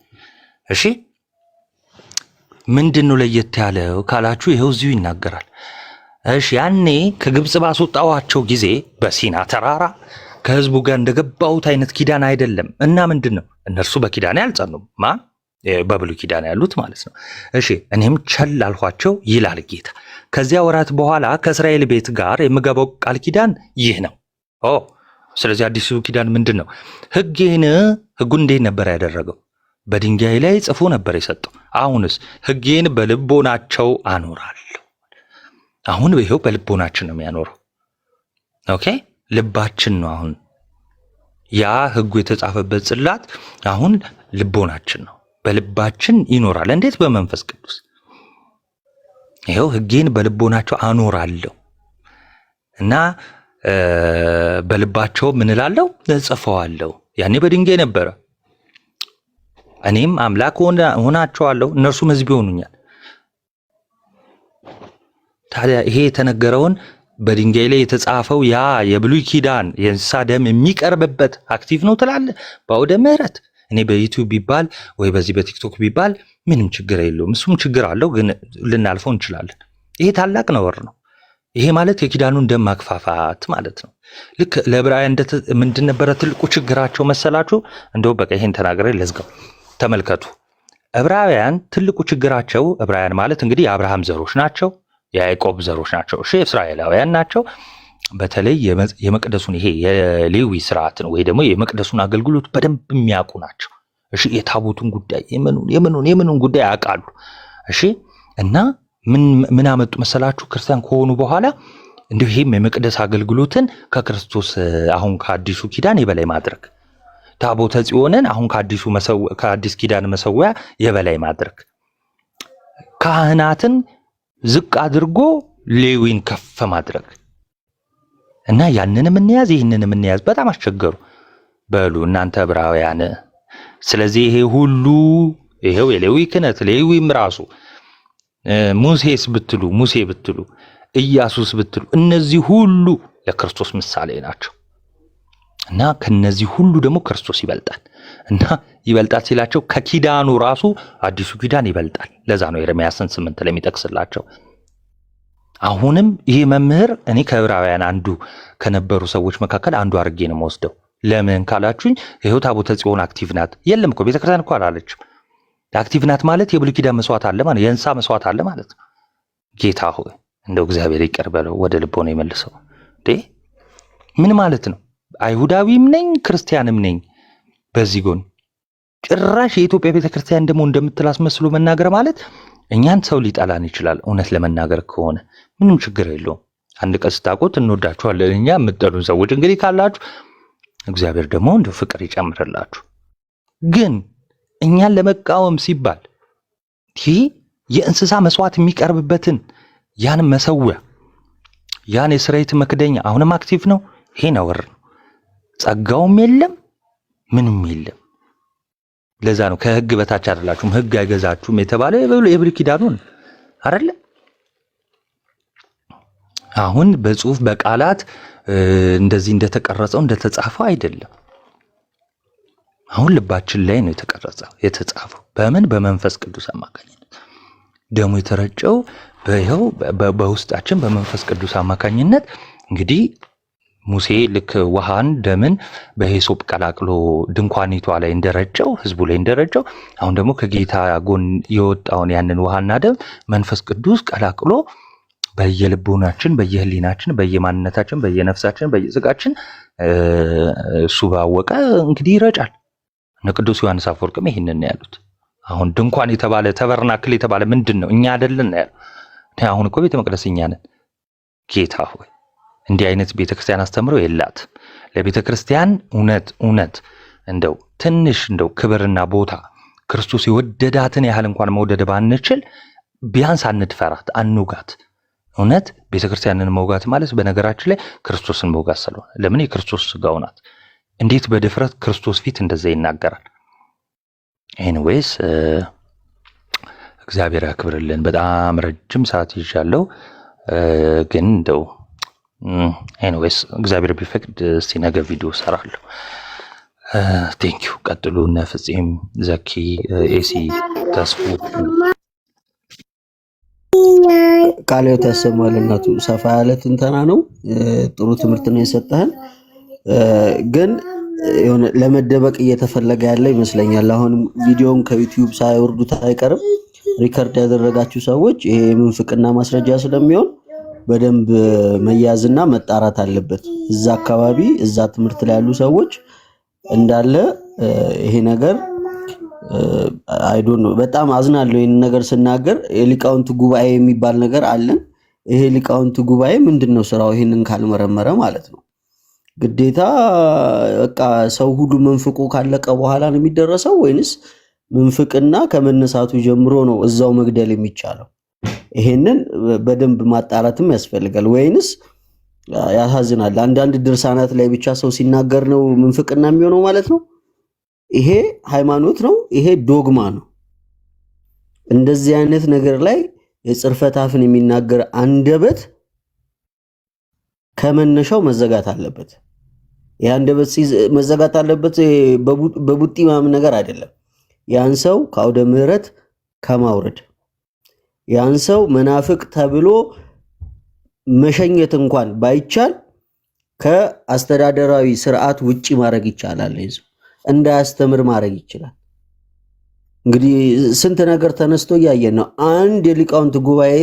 እሺ ምንድን ነው ለየት ያለው ካላችሁ ይሄው እዚሁ ይናገራል። እሺ ያኔ ከግብፅ ባስወጣዋቸው ጊዜ በሲና ተራራ ከህዝቡ ጋር እንደገባሁት አይነት ኪዳን አይደለም። እና ምንድን ነው? እነርሱ በኪዳን ያልጸኑም በብሉይ ኪዳን ያሉት ማለት ነው። እሺ እኔም ቸል አልኋቸው ይላል ጌታ። ከዚያ ወራት በኋላ ከእስራኤል ቤት ጋር የምገባው ቃል ኪዳን ይህ ነው። ስለዚህ አዲሱ ኪዳን ምንድን ነው? ህጉን እንዴት ነበር ያደረገው? በድንጋይ ላይ ጽፎ ነበር የሰጠው። አሁንስ ህጌን በልቦናቸው አኖራለሁ። አሁን ይሄው በልቦናችን ነው የሚያኖረው። ኦኬ ልባችን ነው አሁን ያ ህጉ የተጻፈበት ጽላት አሁን ልቦናችን ነው። በልባችን ይኖራል። እንዴት? በመንፈስ ቅዱስ። ይሄው ህጌን በልቦናቸው አኖራለሁ እና በልባቸው ምን እላለሁ? እጽፈዋለሁ። ያኔ በድንጋይ ነበረ። እኔም አምላክ ሆናቸዋለሁ፣ እነርሱም ህዝብ ይሆኑኛል። ታዲያ ይሄ የተነገረውን በድንጋይ ላይ የተጻፈው ያ የብሉይ ኪዳን የእንስሳ ደም የሚቀርብበት አክቲቭ ነው ትላለህ? በአውደ ምሕረት እኔ በዩቲዩብ ቢባል ወይ በዚህ በቲክቶክ ቢባል ምንም ችግር የለውም። እሱም ችግር አለው፣ ግን ልናልፈው እንችላለን። ይሄ ታላቅ ነውር ነው። ይሄ ማለት የኪዳኑን ደም ማክፋፋት ማለት ነው። ልክ ለዕብራውያን ምንድን ነበረ ትልቁ ችግራቸው መሰላችሁ? እንደው በቃ ይሄን ተናግሬ ለዝጋው። ተመልከቱ፣ ዕብራውያን ትልቁ ችግራቸው፣ ዕብራውያን ማለት እንግዲህ የአብርሃም ዘሮች ናቸው፣ የያዕቆብ ዘሮች ናቸው። እሺ እስራኤላውያን ናቸው። በተለይ የመቅደሱን ይሄ የሌዊ ስርዓትን ወይ ደግሞ የመቅደሱን አገልግሎት በደንብ የሚያውቁ ናቸው። እሺ የታቦቱን ጉዳይ የምኑን ጉዳይ ያውቃሉ። እሺ እና ምን አመጡ መሰላችሁ? ክርስቲያን ከሆኑ በኋላ እንዲሁ ይሄም የመቅደስ አገልግሎትን ከክርስቶስ አሁን ከአዲሱ ኪዳን የበላይ ማድረግ፣ ታቦተ ጽዮንን አሁን ከአዲስ ኪዳን መሰዊያ የበላይ ማድረግ፣ ካህናትን ዝቅ አድርጎ ሌዊን ከፍ ማድረግ እና ያንንም እንያዝ ይህንንም እንያዝ። በጣም አስቸገሩ። በሉ እናንተ ዕብራውያን፣ ስለዚህ ይሄ ሁሉ ይሄው የሌዊ ክህነት ሌዊም ራሱ ሙሴ ብትሉ ኢያሱስ ብትሉ እነዚህ ሁሉ ለክርስቶስ ምሳሌ ናቸው እና ከነዚህ ሁሉ ደግሞ ክርስቶስ ይበልጣል። እና ይበልጣል ሲላቸው ከኪዳኑ ራሱ አዲሱ ኪዳን ይበልጣል። ለዛ ነው ኤርምያስን 8 ላይ የሚጠቅስላቸው። አሁንም ይሄ መምህር እኔ ከዕብራውያን አንዱ ከነበሩ ሰዎች መካከል አንዱ አድርጌ ነው የምወስደው። ለምን ካላችሁኝ ይሄው ታቦተ ጽዮን አክቲቭ ናት። የለም እኮ ቤተክርስቲያን እኮ አላለችም። አክቲቭ ናት ማለት የብሉይ ኪዳን መስዋዕት አለ ማለት የእንስሳ መስዋዕት አለ ማለት ነው። ጌታ ሆይ እንደው እግዚአብሔር ይቅር በለው፣ ወደ ልቦና ይመልሰው። ምን ማለት ነው? አይሁዳዊም ነኝ ክርስቲያንም ነኝ። በዚህ ጎን ጭራሽ የኢትዮጵያ ቤተክርስቲያን ደግሞ እንደምትል አስመስሎ መናገር ማለት እኛን ሰው ሊጠላን ይችላል። እውነት ለመናገር ከሆነ ምንም ችግር የለውም። አንድ ቀን ስታውቁት እንወዳችኋለን። እኛ የምትጠሉን ሰዎች እንግዲህ ካላችሁ እግዚአብሔር ደግሞ እንደው ፍቅር ይጨምርላችሁ። ግን እኛን ለመቃወም ሲባል ይህ የእንስሳ መስዋዕት የሚቀርብበትን ያን መሰዊያ ያን የስርየት መክደኛ አሁንም አክቲቭ ነው። ይሄ ነውር ነው። ጸጋውም የለም ምንም የለም። ለዛ ነው ከህግ በታች አይደላችሁም፣ ህግ አይገዛችሁም የተባለ የብሉይ ኪዳኑን አይደለ? አሁን በጽሁፍ በቃላት እንደዚህ እንደተቀረጸው እንደተጻፈው አይደለም። አሁን ልባችን ላይ ነው የተጻፈው። በምን? በመንፈስ ቅዱስ አማካኝነት ደሙ የተረጨው በውስጣችን በመንፈስ ቅዱስ አማካኝነት። እንግዲህ ሙሴ ልክ ውሃን ደምን በሂሶጵ ቀላቅሎ ድንኳኒቷ ላይ እንደረጨው ህዝቡ ላይ እንደረጨው፣ አሁን ደግሞ ከጌታ ጎን የወጣውን ያንን ውሃና ደም መንፈስ ቅዱስ ቀላቅሎ በየልቦናችን፣ በየህሊናችን፣ በየማንነታችን፣ በየነፍሳችን፣ በየስጋችን እሱ ባወቀ እንግዲህ ይረጫል። እነ ቅዱስ ዮሐንስ አፈወርቅም ይህንን ነው ያሉት። አሁን ድንኳን የተባለ ተበርናክል የተባለ ምንድን ነው? እኛ አይደለን ነው ያለው። አሁን እኮ ቤተ መቅደስ እኛ ነን። ጌታ ሆይ እንዲህ አይነት ቤተክርስቲያን አስተምሮ የላትም። ለቤተክርስቲያን እውነት እንደው ትንሽ እንደው ክብርና ቦታ ክርስቶስ የወደዳትን ያህል እንኳን መውደድ ባንችል ቢያንስ አንድፈራት፣ አንውጋት። እውነት ቤተክርስቲያንን መውጋት ማለት በነገራችን ላይ ክርስቶስን መውጋት ስለሆነ፣ ለምን የክርስቶስ ስጋው ናት። እንዴት በድፍረት ክርስቶስ ፊት እንደዛ ይናገራል? ኤኒዌይስ እግዚአብሔር ያክብርልን። በጣም ረጅም ሰዓት ይዣለሁ፣ ግን እንደው ኤኒዌይስ እግዚአብሔር ቢፈቅድ እስቲ ነገ ቪዲዮ ሰራለሁ። ቴንኪዩ። ቀጥሉ። እነ ፍፄም፣ ዘኪ፣ ኤሲ፣ ተስፉ ቃልዮት ያሰማል። እናቱ ሰፋ ያለ ትንተና ነው። ጥሩ ትምህርት ነው የሰጠህን። ግን የሆነ ለመደበቅ እየተፈለገ ያለ ይመስለኛል። አሁንም ቪዲዮውን ከዩቲዩብ ሳይወርዱት አይቀርም ሪከርድ ያደረጋችሁ ሰዎች ይሄ የምንፍቅና ማስረጃ ስለሚሆን በደንብ መያዝና መጣራት አለበት። እዛ አካባቢ እዛ ትምህርት ላይ ያሉ ሰዎች እንዳለ ይሄ ነገር አይዶን ነው። በጣም አዝናለሁ ይሄን ነገር ስናገር። የሊቃውንት ጉባኤ የሚባል ነገር አለን። ይሄ ሊቃውንት ጉባኤ ምንድነው ስራው? ይሄንን ካልመረመረ ማለት ነው ግዴታ በቃ ሰው ሁሉ መንፍቁ ካለቀ በኋላ ነው የሚደረሰው ወይንስ መንፍቅና ከመነሳቱ ጀምሮ ነው እዛው መግደል የሚቻለው? ይሄንን በደንብ ማጣራትም ያስፈልጋል። ወይንስ ያሳዝናል፣ አንዳንድ ድርሳናት ላይ ብቻ ሰው ሲናገር ነው መንፍቅና የሚሆነው ማለት ነው። ይሄ ሃይማኖት ነው፣ ይሄ ዶግማ ነው። እንደዚህ አይነት ነገር ላይ የጽርፈት አፍን የሚናገር አንደበት ከመነሻው መዘጋት አለበት። የአንደበት መዘጋት አለበት። በቡጢ ማም ነገር አይደለም። ያን ሰው ከአውደ ምሕረት ከማውረድ ያን ሰው መናፍቅ ተብሎ መሸኘት እንኳን ባይቻል ከአስተዳደራዊ ስርዓት ውጪ ማድረግ ይቻላል። ይዘው እንዳያስተምር ማድረግ ይችላል። እንግዲህ ስንት ነገር ተነስቶ እያየን ነው። አንድ የሊቃውንት ጉባኤ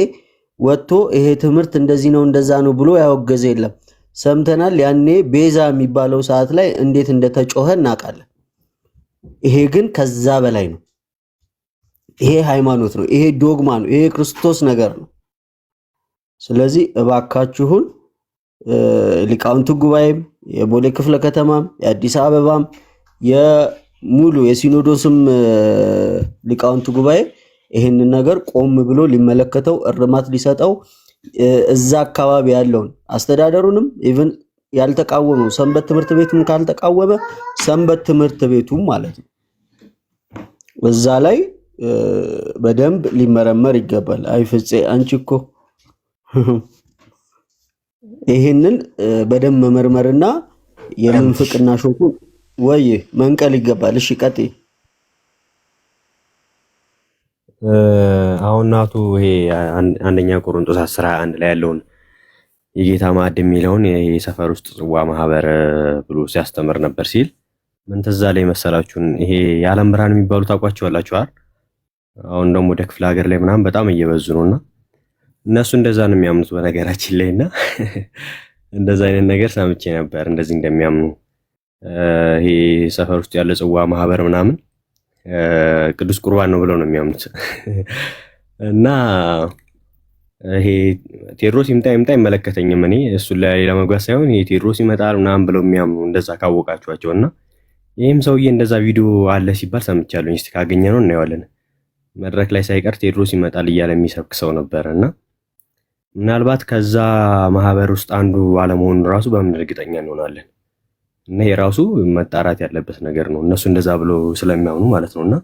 ወጥቶ ይሄ ትምህርት እንደዚህ ነው እንደዛ ነው ብሎ ያወገዘ የለም። ሰምተናል። ያኔ ቤዛ የሚባለው ሰዓት ላይ እንዴት እንደተጮኸ እናውቃለን። ይሄ ግን ከዛ በላይ ነው። ይሄ ሃይማኖት ነው። ይሄ ዶግማ ነው። ይሄ ክርስቶስ ነገር ነው። ስለዚህ እባካችሁን ሊቃውንት ጉባኤም የቦሌ ክፍለ ከተማም የአዲስ አበባም የሙሉ የሲኖዶስም ሊቃውንት ጉባኤ ይሄንን ነገር ቆም ብሎ ሊመለከተው እርማት ሊሰጠው እዛ አካባቢ ያለውን አስተዳደሩንም ኢቭን ያልተቃወመው ሰንበት ትምህርት ቤቱን ካልተቃወመ ሰንበት ትምህርት ቤቱም ማለት ነው እዛ ላይ በደንብ ሊመረመር ይገባል። አይ ፍፄ አንቺ እኮ ይሄንን በደንብ መመርመርና የምንፍቅና ሾኩ ወይ መንቀል ይገባል። እሺ ቀጥይ። አሁን ናቱ ይሄ አንደኛ ቆሮንቶስ 11 ላይ ያለውን የጌታ ማዕድ የሚለውን የሰፈር ውስጥ ጽዋ ማህበር ብሎ ሲያስተምር ነበር ሲል ምን ትዝ አለኝ መሰላችሁን? ይሄ የዓለም ብርሃን የሚባሉ ታውቋቸዋላችሁ አይደል? አሁን ደግሞ ወደ ክፍለ ሀገር ላይ ምናምን በጣም እየበዙ ነውና እነሱ እንደዛ ነው የሚያምኑት በነገራችን ላይና እንደዛ አይነት ነገር ሰምቼ ነበር እንደዚህ እንደሚያምኑ። ይሄ ሰፈር ውስጥ ያለ ጽዋ ማህበር ምናምን ቅዱስ ቁርባን ነው ብለው ነው የሚያምኑት። እና ይሄ ቴዎድሮስ ይምጣ አይመለከተኝም። እኔ እሱን ላይ ለመግባት ሳይሆን ይሄ ቴዎድሮስ ይመጣል ምናምን ብለው የሚያምኑ እንደዛ ካወቃችኋቸውና ይሄም ሰውዬ እንደዛ ቪዲዮ አለ ሲባል ሰምቻለሁ። እስቲ ካገኘ ነው እናየዋለን። መድረክ ላይ ሳይቀር ቴዎድሮስ ይመጣል እያለ የሚሰብክ ሰው ነበርና ምናልባት ከዛ ማህበር ውስጥ አንዱ አለመሆኑን ራሱ በምን እርግጠኛ እንሆናለን? እና ይሄ ራሱ መጣራት ያለበት ነገር ነው። እነሱ እንደዛ ብሎ ስለሚያምኑ ማለት ነውና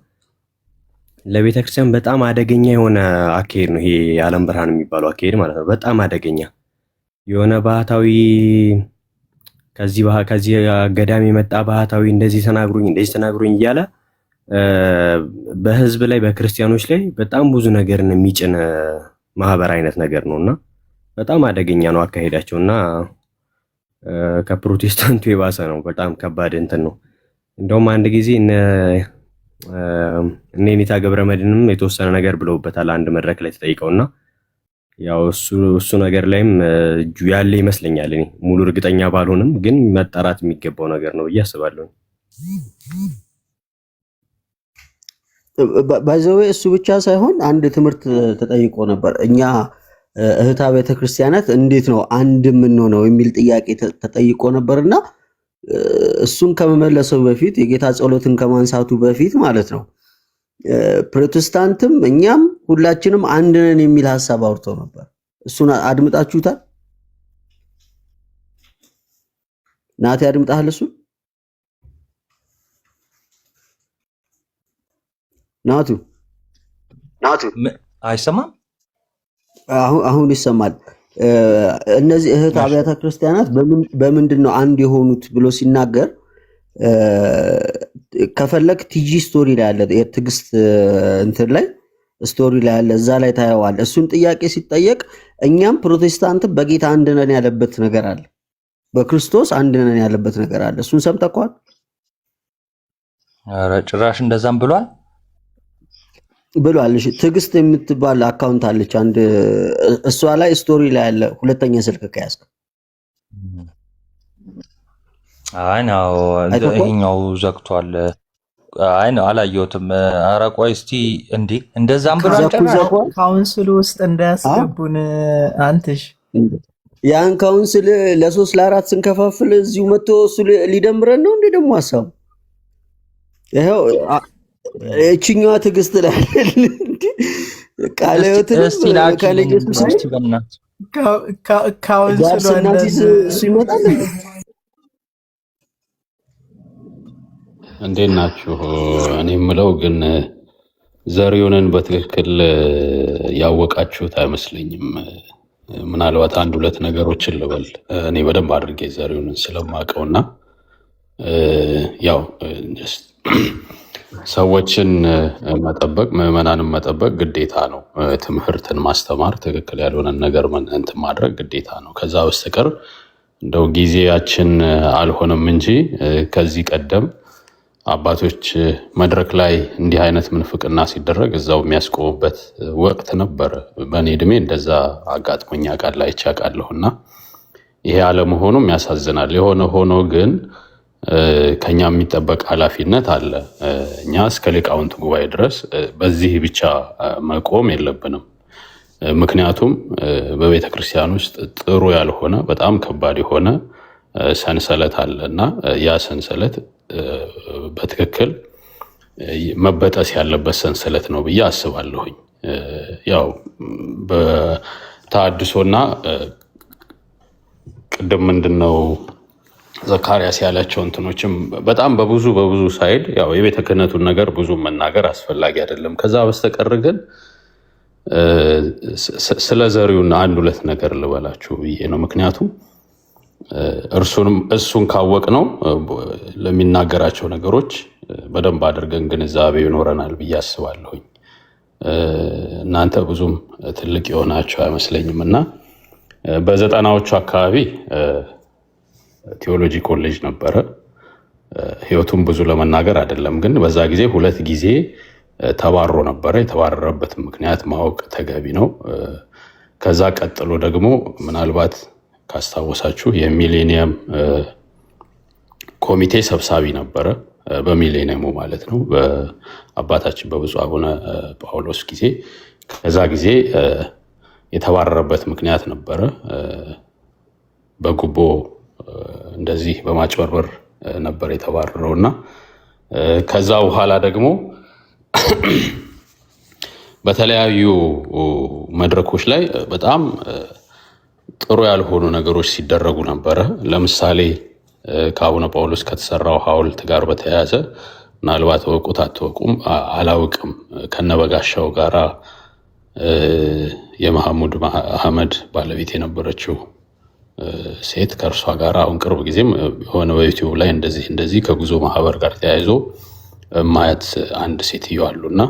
ለቤተ ክርስቲያን በጣም አደገኛ የሆነ አካሄድ ነው ይሄ የዓለም ብርሃን የሚባለው አካሄድ ማለት ነው። በጣም አደገኛ የሆነ ባህታዊ ከዚህ ገዳም የመጣ ባህታዊ እንደዚህ ተናግሩኝ እያለ በህዝብ ላይ በክርስቲያኖች ላይ በጣም ብዙ ነገርን የሚጭን ማህበር አይነት ነገር ነውና በጣም አደገኛ ነው አካሄዳቸውና ከፕሮቴስታንቱ የባሰ ነው። በጣም ከባድ እንትን ነው። እንደውም አንድ ጊዜ እነ ኔታ ገብረመድህንም የተወሰነ ነገር ብለውበታል አንድ መድረክ ላይ ተጠይቀውና ያው እሱ ነገር ላይም እጁ ያለ ይመስለኛል። እኔ ሙሉ እርግጠኛ ባልሆንም ግን መጣራት የሚገባው ነገር ነው ብዬ አስባለሁ። ባይዘው እሱ ብቻ ሳይሆን አንድ ትምህርት ተጠይቆ ነበር። እኛ እህታ ቤተክርስቲያናት እንዴት ነው አንድ የምንሆነው የሚል ጥያቄ ተጠይቆ ነበርና እሱን ከመመለሰው በፊት የጌታ ጸሎትን ከማንሳቱ በፊት ማለት ነው ፕሮቴስታንትም እኛም ሁላችንም አንድ ነን የሚል ሐሳብ አውርቶ ነበር። እሱን አድምጣችሁታል? ናቲ አድምጣሃል? እሱ ናቱ አይሰማም? አሁን ይሰማል። እነዚህ እህት አብያተ ክርስቲያናት በምንድን ነው አንድ የሆኑት ብሎ ሲናገር ከፈለክ ቲጂ ስቶሪ ላይ አለ፣ የትዕግስት እንትን ላይ ስቶሪ ላይ አለ፣ እዛ ላይ ታየዋል። እሱን ጥያቄ ሲጠየቅ እኛም ፕሮቴስታንት በጌታ አንድ ነን ያለበት ነገር አለ፣ በክርስቶስ አንድ ነን ያለበት ነገር አለ። እሱን ሰምተኳል? ኧረ ጭራሽ እንደዛም ብሏል። እሺ ትዕግስት የምትባል አካውንት አለች አንድ፣ እሷ ላይ ስቶሪ ላይ አለ። ሁለተኛ ስልክ ከያዝክ አይ ነው ይሄኛው ዘግቷል። አይ ነው አላየሁትም። ኧረ ቆይ እስቲ እንዴ እንደዛም ብሏል። ካውንስል ውስጥ እንዳያስገቡን አንተሽ ያን ካውንስል ለ3 ለ4 ስንከፋፍል እዚሁ መጥቶ እሱ ሊደምረን ነው እንዴ? ደግሞ ሐሳቡ ይሄው እቺኛዋ ትዕግስት ላይ ቃለ ሕይወትን ከለየሱስ ካውንስል እሱ ይመጣል። እንዴት ናችሁ? እኔ የምለው ግን ዘሪሁንን በትክክል ያወቃችሁት አይመስለኝም። ምናልባት አንድ ሁለት ነገሮችን ልበል። እኔ በደንብ አድርጌ ዘሪሁንን ስለማውቀውና ያው ሰዎችን መጠበቅ ምዕመናንን መጠበቅ ግዴታ ነው። ትምህርትን ማስተማር፣ ትክክል ያልሆነን ነገር እንትን ማድረግ ግዴታ ነው። ከዛ በስተቀር እንደው ጊዜያችን አልሆነም እንጂ ከዚህ ቀደም አባቶች መድረክ ላይ እንዲህ አይነት ምንፍቅና ሲደረግ እዛው የሚያስቆሙበት ወቅት ነበረ። በእኔ እድሜ እንደዛ አጋጥሞኝ ያውቃል፣ አይቼ አውቃለሁና ይሄ አለመሆኑም ያሳዝናል። የሆነ ሆኖ ግን ከኛ የሚጠበቅ ኃላፊነት አለ። እኛ እስከ ሊቃውንት ጉባኤ ድረስ በዚህ ብቻ መቆም የለብንም። ምክንያቱም በቤተ ክርስቲያን ውስጥ ጥሩ ያልሆነ በጣም ከባድ የሆነ ሰንሰለት አለ እና ያ ሰንሰለት በትክክል መበጠስ ያለበት ሰንሰለት ነው ብዬ አስባለሁኝ። ያው በተሐድሶና ቅድም ምንድነው ዘካርያስ ያላቸው እንትኖችም በጣም በብዙ ሳይድ ያው የቤተ ክህነቱን ነገር ብዙ መናገር አስፈላጊ አይደለም። ከዛ በስተቀር ግን ስለ ዘሪሁን አንድ ሁለት ነገር ልበላችሁ ብዬ ነው። ምክንያቱም እሱን ካወቅ ነው ለሚናገራቸው ነገሮች በደንብ አድርገን ግንዛቤ ይኖረናል ብዬ አስባለሁኝ። እናንተ ብዙም ትልቅ የሆናቸው አይመስለኝም እና በ90ዎቹ አካባቢ ቴዎሎጂ ኮሌጅ ነበረ። ህይወቱን ብዙ ለመናገር አይደለም፣ ግን በዛ ጊዜ 2 ጊዜ ተባሮ ነበረ። የተባረረበትን ምክንያት ማወቅ ተገቢ ነው። ከዛ ቀጥሎ ደግሞ ምናልባት ካስታወሳችሁ የሚሌኒየም ኮሚቴ ሰብሳቢ ነበረ። በሚሌኒየሙ ማለት ነው፣ በአባታችን በብፁዕ አቡነ ጳውሎስ ጊዜ። ከዛ ጊዜ የተባረረበት ምክንያት ነበረ። በጉቦ እንደዚህ በማጭበርበር ነበር የተባረረው እና ከዛ በኋላ ደግሞ በተለያዩ መድረኮች ላይ በጣም ጥሩ ያልሆኑ ነገሮች ሲደረጉ ነበረ። ለምሳሌ ከአቡነ ጳውሎስ ከተሰራው ሐውልት ጋር በተያያዘ ምናልባት ወቁት አትወቁም አላውቅም፣ ከነበጋሻው ጋራ የመሐሙድ አህመድ ባለቤት የነበረችው ሴት ከእርሷ ጋር አሁን ቅርብ ጊዜም የሆነ በዩቲዩብ ላይ እንደዚህ ከጉዞ ማህበር ጋር ተያይዞ ማየት አንድ ሴትዮ አሉና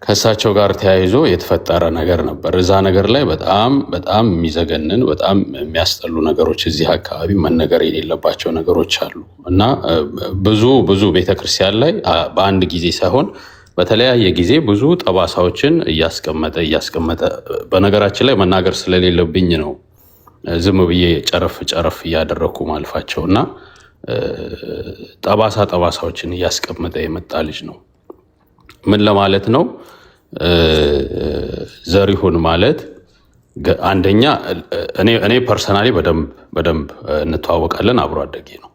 ከእሳቸው ጋር ተያይዞ የተፈጠረ ነገር ነበር። እዛ ነገር ላይ በጣም የሚዘገንን በጣም የሚያስጠሉ ነገሮች እዚህ አካባቢ መነገር የሌለባቸው ነገሮች አሉ እና ብዙ ቤተክርስቲያን ላይ በአንድ ጊዜ ሳይሆን በተለያየ ጊዜ ብዙ ጠባሳዎችን እያስቀመጠ በነገራችን ላይ መናገር ስለሌለብኝ ነው ዝም ብዬ ጨረፍ እያደረኩ ማልፋቸው እና ጠባሳዎችን እያስቀመጠ የመጣ ልጅ ነው። ምን ለማለት ነው? ዘሪሁን ማለት አንደኛ እኔ ፐርሰናሊ በደንብ እንተዋወቃለን። አብሮ አደጌ ነው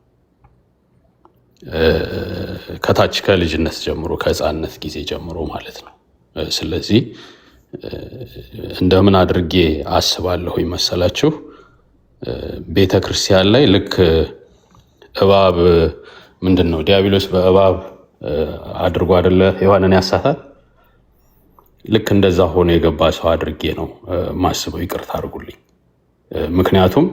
ከታች ከልጅነት ጀምሮ ከህፃንነት ጊዜ ጀምሮ ማለት ነው። ስለዚህ እንደምን አድርጌ አስባለሁ መሰላችሁ? ቤተ ክርስቲያን ላይ ልክ እባብ ምንድን ነው ዲያብሎስ በእባብ አድርጎ አይደለ ሔዋንን ያሳታት? ልክ እንደዛ ሆኖ የገባ ሰው አድርጌ ነው ማስበው። ይቅርታ አድርጉልኝ። ምክንያቱም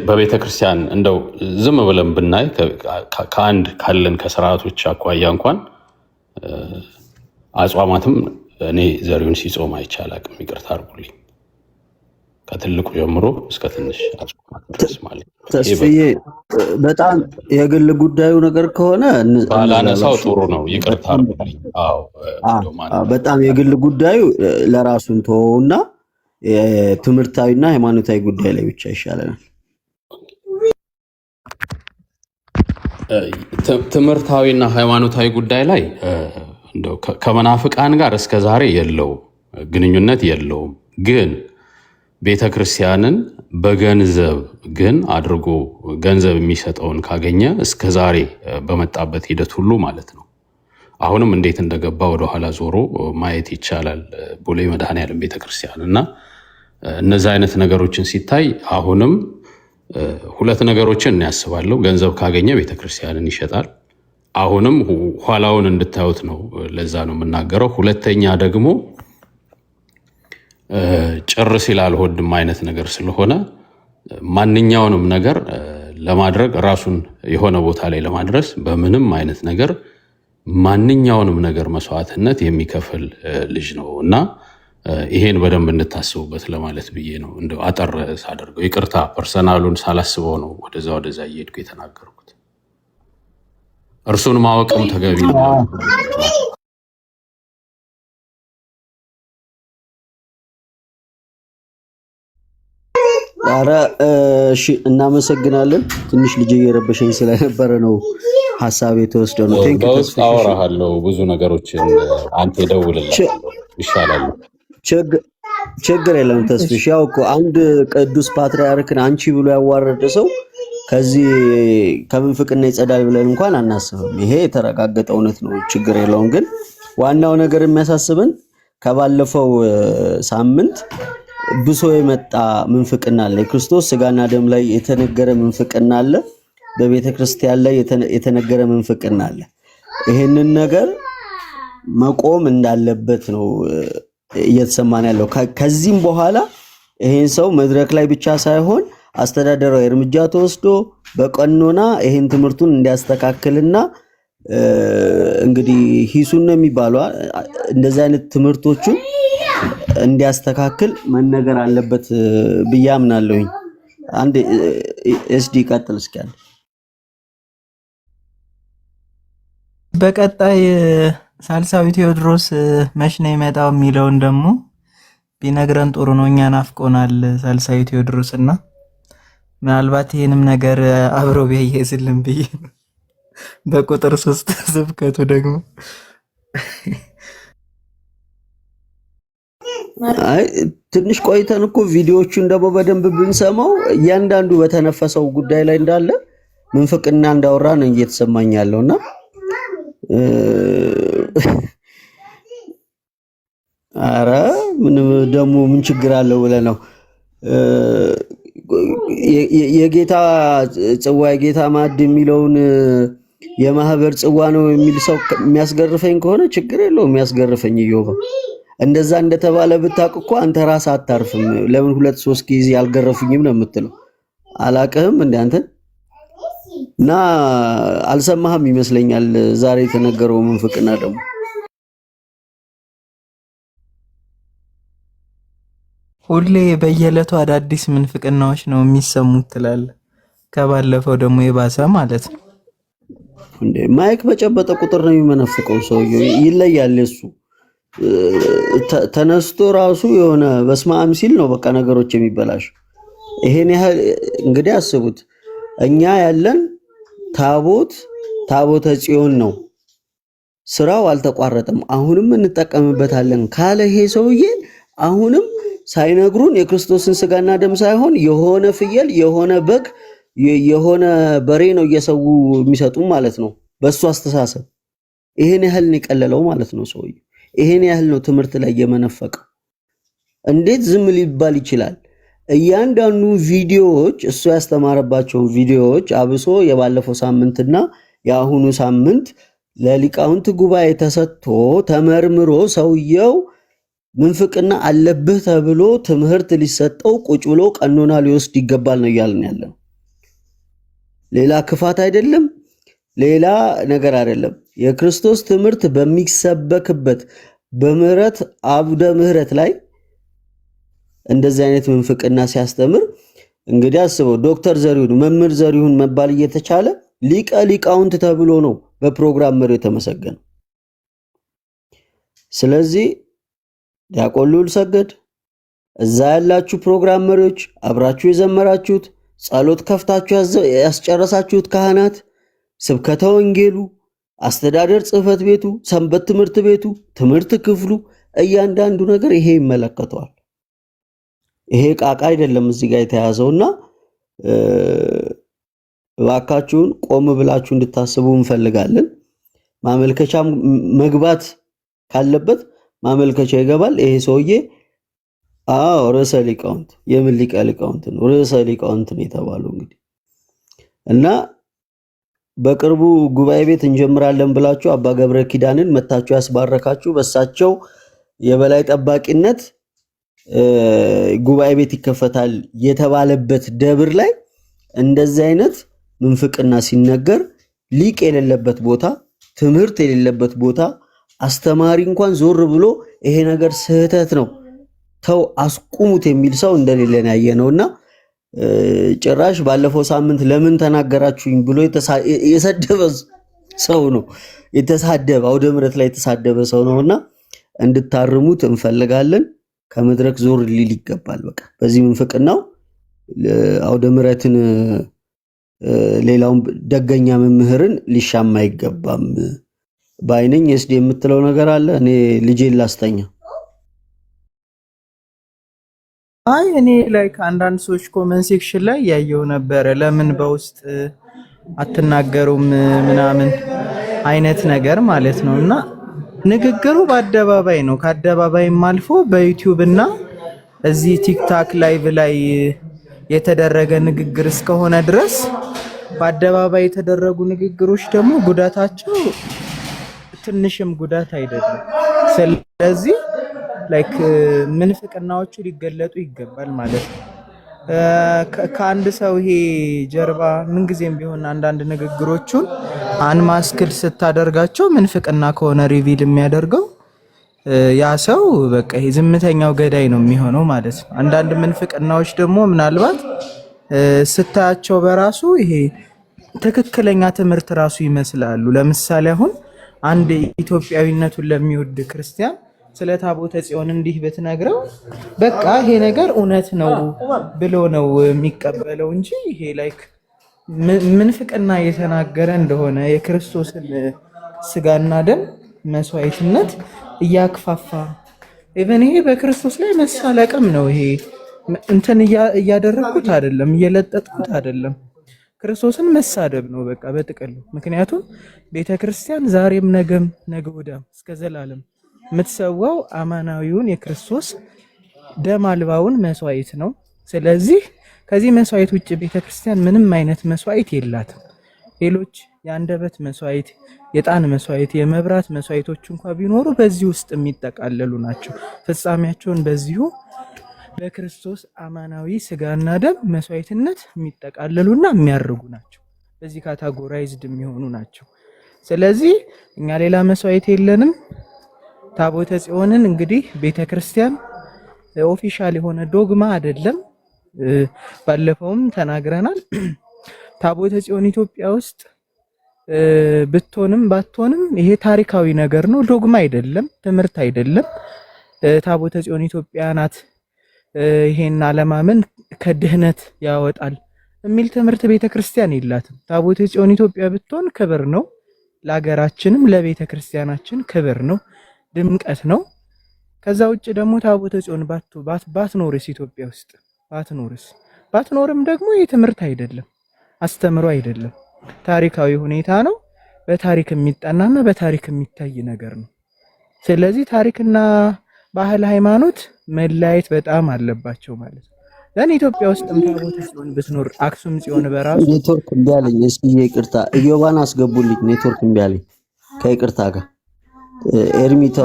በቤተ ክርስቲያን እንደው ዝም ብለን ብናይ ከአንድ ካለን ከስርዓቶች አኳያ እንኳን አጽዋማትም እኔ ዘሪውን ሲጾም አይቻል አቅም ይቅርታ አድርጉልኝ። ከትልቁ ጀምሮ እስከ ትንሽ አጽዋማት ድረስ ማለት ነው። ተስፍዬ በጣም የግል ጉዳዩ ነገር ከሆነ ባላነሳው ጥሩ ነው። ይቅርታ አድርጉልኝ። በጣም የግል ጉዳዩ ለራሱን ተወውና ትምህርታዊና ሃይማኖታዊ ጉዳይ ላይ ብቻ ይሻለናል። ትምህርታዊና ሃይማኖታዊ ጉዳይ ላይ እንደው ከመናፍቃን ጋር እስከ ዛሬ የለውም ግንኙነት የለውም። ግን ቤተ ክርስቲያንን በገንዘብ ግን አድርጎ ገንዘብ የሚሰጠውን ካገኘ እስከ ዛሬ በመጣበት ሂደት ሁሉ ማለት ነው። አሁንም እንዴት እንደገባ ወደኋላ ዞሮ ማየት ይቻላል። ቦሌ መድኃኔዓለም ቤተ ክርስቲያን እና እነዚህ አይነት ነገሮችን ሲታይ አሁንም ሁለት ነገሮችን ያስባለሁ። ገንዘብ ካገኘ ቤተ ክርስቲያንን ይሸጣል። አሁንም ኋላውን እንድታዩት ነው። ለዛ ነው የምናገረው። ሁለተኛ ደግሞ ጭር ሲል አልሆድም አይነት ነገር ስለሆነ ማንኛውንም ነገር ለማድረግ ራሱን የሆነ ቦታ ላይ ለማድረስ በምንም አይነት ነገር ማንኛውንም ነገር መስዋዕትነት የሚከፍል ልጅ ነው እና ይሄን በደንብ እንድታስቡበት ለማለት ብዬ ነው። እንደው አጠር ሳደርገው ይቅርታ፣ ፐርሰናሉን ሳላስበው ነው ወደዛ እየሄድኩ የተናገርኩት። እርሱን ማወቅም ተገቢ ነው። ኧረ እሺ፣ እናመሰግናለን። ትንሽ ልጅ እየረበሸኝ ስለነበረ ነው ሀሳብ የተወሰደው ነው። በውስጥ አወራሃለሁ ብዙ ነገሮችን አንተ ደውልልኝ ይሻላል። ችግር የለም ተስፍሽ። ያው እኮ አንድ ቅዱስ ፓትርያርክን አንቺ ብሎ ያዋረደ ሰው ከዚህ ከምንፍቅና ይጸዳል ብለን እንኳን አናስብም። ይሄ የተረጋገጠ እውነት ነው። ችግር የለውም። ግን ዋናው ነገር የሚያሳስበን ከባለፈው ሳምንት ብሶ የመጣ ምንፍቅና አለ። የክርስቶስ ስጋና ደም ላይ የተነገረ ምንፍቅና አለ። በቤተ ክርስቲያን ላይ የተነገረ ምንፍቅና አለ። ይሄንን ነገር መቆም እንዳለበት ነው እየተሰማን ያለው። ከዚህም በኋላ ይሄን ሰው መድረክ ላይ ብቻ ሳይሆን አስተዳደራዊ እርምጃ ተወስዶ በቀኖና ይሄን ትምህርቱን እንዲያስተካክልና እንግዲህ ሂሱን ነው የሚባለው እንደዚህ አይነት ትምህርቶቹን እንዲያስተካክል መነገር አለበት ብዬ አምናለሁኝ። አንድ ኤስዲ ቀጥል እስኪ። በቀጣይ ሳልሳዊ ቴዎድሮስ መች ነው የመጣው የሚለውን ደግሞ ቢነግረን ጥሩ ነው። እኛ ናፍቆናል ሳልሳዊ ቴዎድሮስ እና ምናልባት ይህንም ነገር አብሮ ቢያይዝልን ብዬ በቁጥር 3 ስብከቱ ደግሞ ትንሽ ቆይተን እኮ ቪዲዮዎቹን ደግሞ በደንብ ብንሰማው እያንዳንዱ በተነፈሰው ጉዳይ ላይ እንዳለ ምንፍቅና እንዳወራ ነው እየተሰማኝ ያለውና አረ ምን ችግር አለው ብለህ ነው የጌታ ጽዋ የጌታ ማዕድ የሚለውን የማህበር ጽዋ ነው የሚል ሰው የሚያስገርፈኝ ከሆነ ችግር የለውም። የሚያስገርፈኝ ኢዮብ እንደዛ እንደተባለ ብታውቅ እኮ አንተ ራስህ አታርፍም። ለምን 2-3 ጊዜ አልገረፉኝም ነው የምትለው? አላቅህም እንደ አንተ እና አልሰማህም ይመስለኛል። ዛሬ የተነገረው ምንፍቅና ደግሞ ሁሌ በየዕለቱ አዳዲስ ምንፍቅናዎች ነው የሚሰሙት ትላለህ። ከባለፈው ደግሞ የባሰ ማለት ነው እንዴ! ማይክ በጨበጠ ቁጥር ነው የሚመነፍቀው ሰውየው። ይለያል። እሱ ተነስቶ ራሱ የሆነ በስማም ሲል ነው በቃ ነገሮች የሚበላሽ። ይሄን ያህል እንግዲህ አስቡት። እኛ ያለን ታቦተ ጽዮን ነው። ስራው አልተቋረጠም። አሁንም እንጠቀምበታለን ካለ ይሄ ሰውዬ አሁንም ሳይነግሩን የክርስቶስን ስጋና ደም ሳይሆን የሆነ ፍየል፣ የሆነ በግ፣ የሆነ በሬ ነው እየሰው የሚሰጡ ማለት ነው በሱ አስተሳሰብ። ይሄን ያህል ነው የቀለለው ማለት ነው ሰውዬው። ይሄን ያህል ነው ትምህርት ላይ የመነፈቀው። እንዴት ዝም ሊባል ይችላል? እያንዳንዱ ቪዲዮዎች እሱ ያስተማረባቸውን ቪዲዮዎች አብሶ የባለፈው ሳምንትና የአሁኑ ሳምንት ለሊቃውንት ጉባኤ ተሰጥቶ ተመርምሮ ሰውየው ምንፍቅና አለብህ ተብሎ ትምህርት ሊሰጠው ቁጭ ብሎ ቀኖና ሊወስድ ይገባል ነው እያልን ያለው። ሌላ ክፋት አይደለም፣ ሌላ ነገር አይደለም። የክርስቶስ ትምህርት በሚሰበክበት በምህረት አብደ ምህረት ላይ እንደዚህ አይነት ምንፍቅና ሲያስተምር እንግዲህ አስበው፣ ዶክተር ዘሪሁን መምህር ዘሪሁን መባል እየተቻለ ሊቀ ሊቃውንት ተብሎ ነው በፕሮግራም መሪው የተመሰገነው። ስለዚህ ዲያቆን ልዑል ሰገድ፣ እዛ ያላችሁ ፕሮግራም መሪዎች፣ አብራችሁ የዘመራችሁት፣ ጸሎት ከፍታችሁ ያስጨረሳችሁት ካህናት፣ ስብከተ ወንጌሉ፣ አስተዳደር ጽሕፈት ቤቱ፣ ሰንበት ትምህርት ቤቱ፣ ትምህርት ክፍሉ፣ እያንዳንዱ ነገር ይሄ ይመለከተዋል። ይሄ ቃቃ አይደለም እዚህ ጋር የተያዘውና እባካችሁን ቆም ብላችሁ እንድታስቡ እንፈልጋለን። ማመልከቻ መግባት ካለበት ማመልከቻ ይገባል። ይሄ ሰውዬ ርዕሰ ሊቃውንት የምን ሊቀ ሊቃውንት ነው? ርዕሰ ሊቃውንት ነው የተባለው እንግዲህ እና በቅርቡ ጉባኤ ቤት እንጀምራለን ብላችሁ አባ ገብረ ኪዳንን መታችሁ ያስባረካችሁ በሳቸው የበላይ ጠባቂነት ጉባኤ ቤት ይከፈታል የተባለበት ደብር ላይ እንደዚህ አይነት ምንፍቅና ሲነገር ሊቅ የሌለበት ቦታ፣ ትምህርት የሌለበት ቦታ፣ አስተማሪ እንኳን ዞር ብሎ ይሄ ነገር ስህተት ነው ተው አስቁሙት የሚል ሰው እንደሌለን ያየነውና ጭራሽ ባለፈው ሳምንት ለምን ተናገራችሁኝ ብሎ የሰደበ ሰው ነው። የተሳደበ አውደ ምሕረት ላይ የተሳደበ ሰው ነውና እንድታርሙት እንፈልጋለን። ከመድረክ ዞር ሊል ይገባል። በቃ በዚህ ምንፍቅናው አውደ ምሕረትን ሌላውን ደገኛ መምህርን ሊሻማ አይገባም ባይነኝ። እስቲ የምትለው ነገር አለ? እኔ ልጄን ላስተኛ። አይ እኔ ላይ ከአንዳንድ ሰዎች ኮመንት ሴክሽን ላይ ያየው ነበረ፣ ለምን በውስጥ አትናገሩም ምናምን አይነት ነገር ማለት ነው። እና ንግግሩ በአደባባይ ነው። ከአደባባይም አልፎ በዩቲዩብ እና እዚህ ቲክታክ ላይቭ ላይ የተደረገ ንግግር እስከሆነ ድረስ በአደባባይ የተደረጉ ንግግሮች ደግሞ ጉዳታቸው ትንሽም ጉዳት አይደለም። ስለዚህ ላይክ ምንፍቅናዎቹ ሊገለጡ ይገባል ማለት ነው። ከአንድ ሰው ይሄ ጀርባ ምንጊዜም ቢሆን አንዳንድ ንግግሮቹን አንማስክል ስታደርጋቸው ምንፍቅና ከሆነ ሪቪል የሚያደርገው ያ ሰው በቃ ይሄ ዝምተኛው ገዳይ ነው የሚሆነው ማለት ነው። አንዳንድ ምንፍቅናዎች ደግሞ ምናልባት ስታያቸው በራሱ ይሄ ትክክለኛ ትምህርት ራሱ ይመስላሉ። ለምሳሌ አሁን አንድ ኢትዮጵያዊነቱን ለሚወድ ክርስቲያን ስለ ታቦተ ጽዮን እንዲህ ብትነግረው በቃ ይሄ ነገር እውነት ነው ብሎ ነው የሚቀበለው እንጂ ይሄ ላይክ ምንፍቅና የተናገረ እንደሆነ የክርስቶስን ስጋና ደም መስዋዕትነት እያክፋፋ ኢቨን ይሄ በክርስቶስ ላይ መሳለቅም ነው። ይሄ እንትን እያደረኩት አይደለም፣ እየለጠጥኩት አይደለም፣ ክርስቶስን መሳደብ ነው በቃ በጥቅሉ። ምክንያቱም ቤተክርስቲያን ዛሬም ነገም ነገ ወዲያም እስከ ዘላለም የምትሰዋው አማናዊውን የክርስቶስ ደም አልባውን መስዋዕት ነው። ስለዚህ ከዚህ መስዋዕት ውጭ ቤተክርስቲያን ምንም አይነት መስዋዕት የላትም። ሌሎች የአንደበት መስዋዕት፣ የዕጣን መስዋዕት፣ የመብራት መስዋዕቶች እንኳን ቢኖሩ በዚህ ውስጥ የሚጠቃለሉ ናቸው። ፍጻሜያቸውን በዚሁ በክርስቶስ አማናዊ ስጋና ደም መስዋዕትነት የሚጠቃለሉና የሚያርጉ ናቸው። በዚህ ካታጎራይዝድ የሚሆኑ ናቸው። ስለዚህ እኛ ሌላ መስዋዕት የለንም። ታቦተ ጽዮንን እንግዲህ ቤተክርስቲያን ኦፊሻል የሆነ ዶግማ አይደለም። ባለፈውም ተናግረናል። ታቦተ ጽዮን ኢትዮጵያ ውስጥ ብትሆንም ባትሆንም ይሄ ታሪካዊ ነገር ነው፣ ዶግማ አይደለም፣ ትምህርት አይደለም። ታቦተ ጽዮን ኢትዮጵያ ናት፣ ይሄን አለማመን ከድህነት ያወጣል የሚል ትምህርት ቤተክርስቲያን የላትም። ታቦተ ጽዮን ኢትዮጵያ ብትሆን ክብር ነው፣ ለሀገራችንም ለቤተክርስቲያናችን ክብር ነው፣ ድምቀት ነው። ከዛ ውጭ ደግሞ ታቦተ ጽዮን ባትኖርስ ኢትዮጵያ ውስጥ ባትኖርም ደግሞ የትምህርት አይደለም፣ አስተምሮ አይደለም፣ ታሪካዊ ሁኔታ ነው። በታሪክ የሚጠናና በታሪክ የሚታይ ነገር ነው። ስለዚህ ታሪክና ባህል ሃይማኖት መለያየት በጣም አለባቸው ማለት ነው። ለኔ ኢትዮጵያ ውስጥም ታቦተ ጽዮን ብትኖር አክሱም ጽዮን በራሱ ኔትወርክ እምቢ አለኝ። እስኪ ይቅርታ ኢዮባን አስገቡልኝ። ኔትወርክ እምቢ አለኝ ከይቅርታ ጋር ኤርሚታ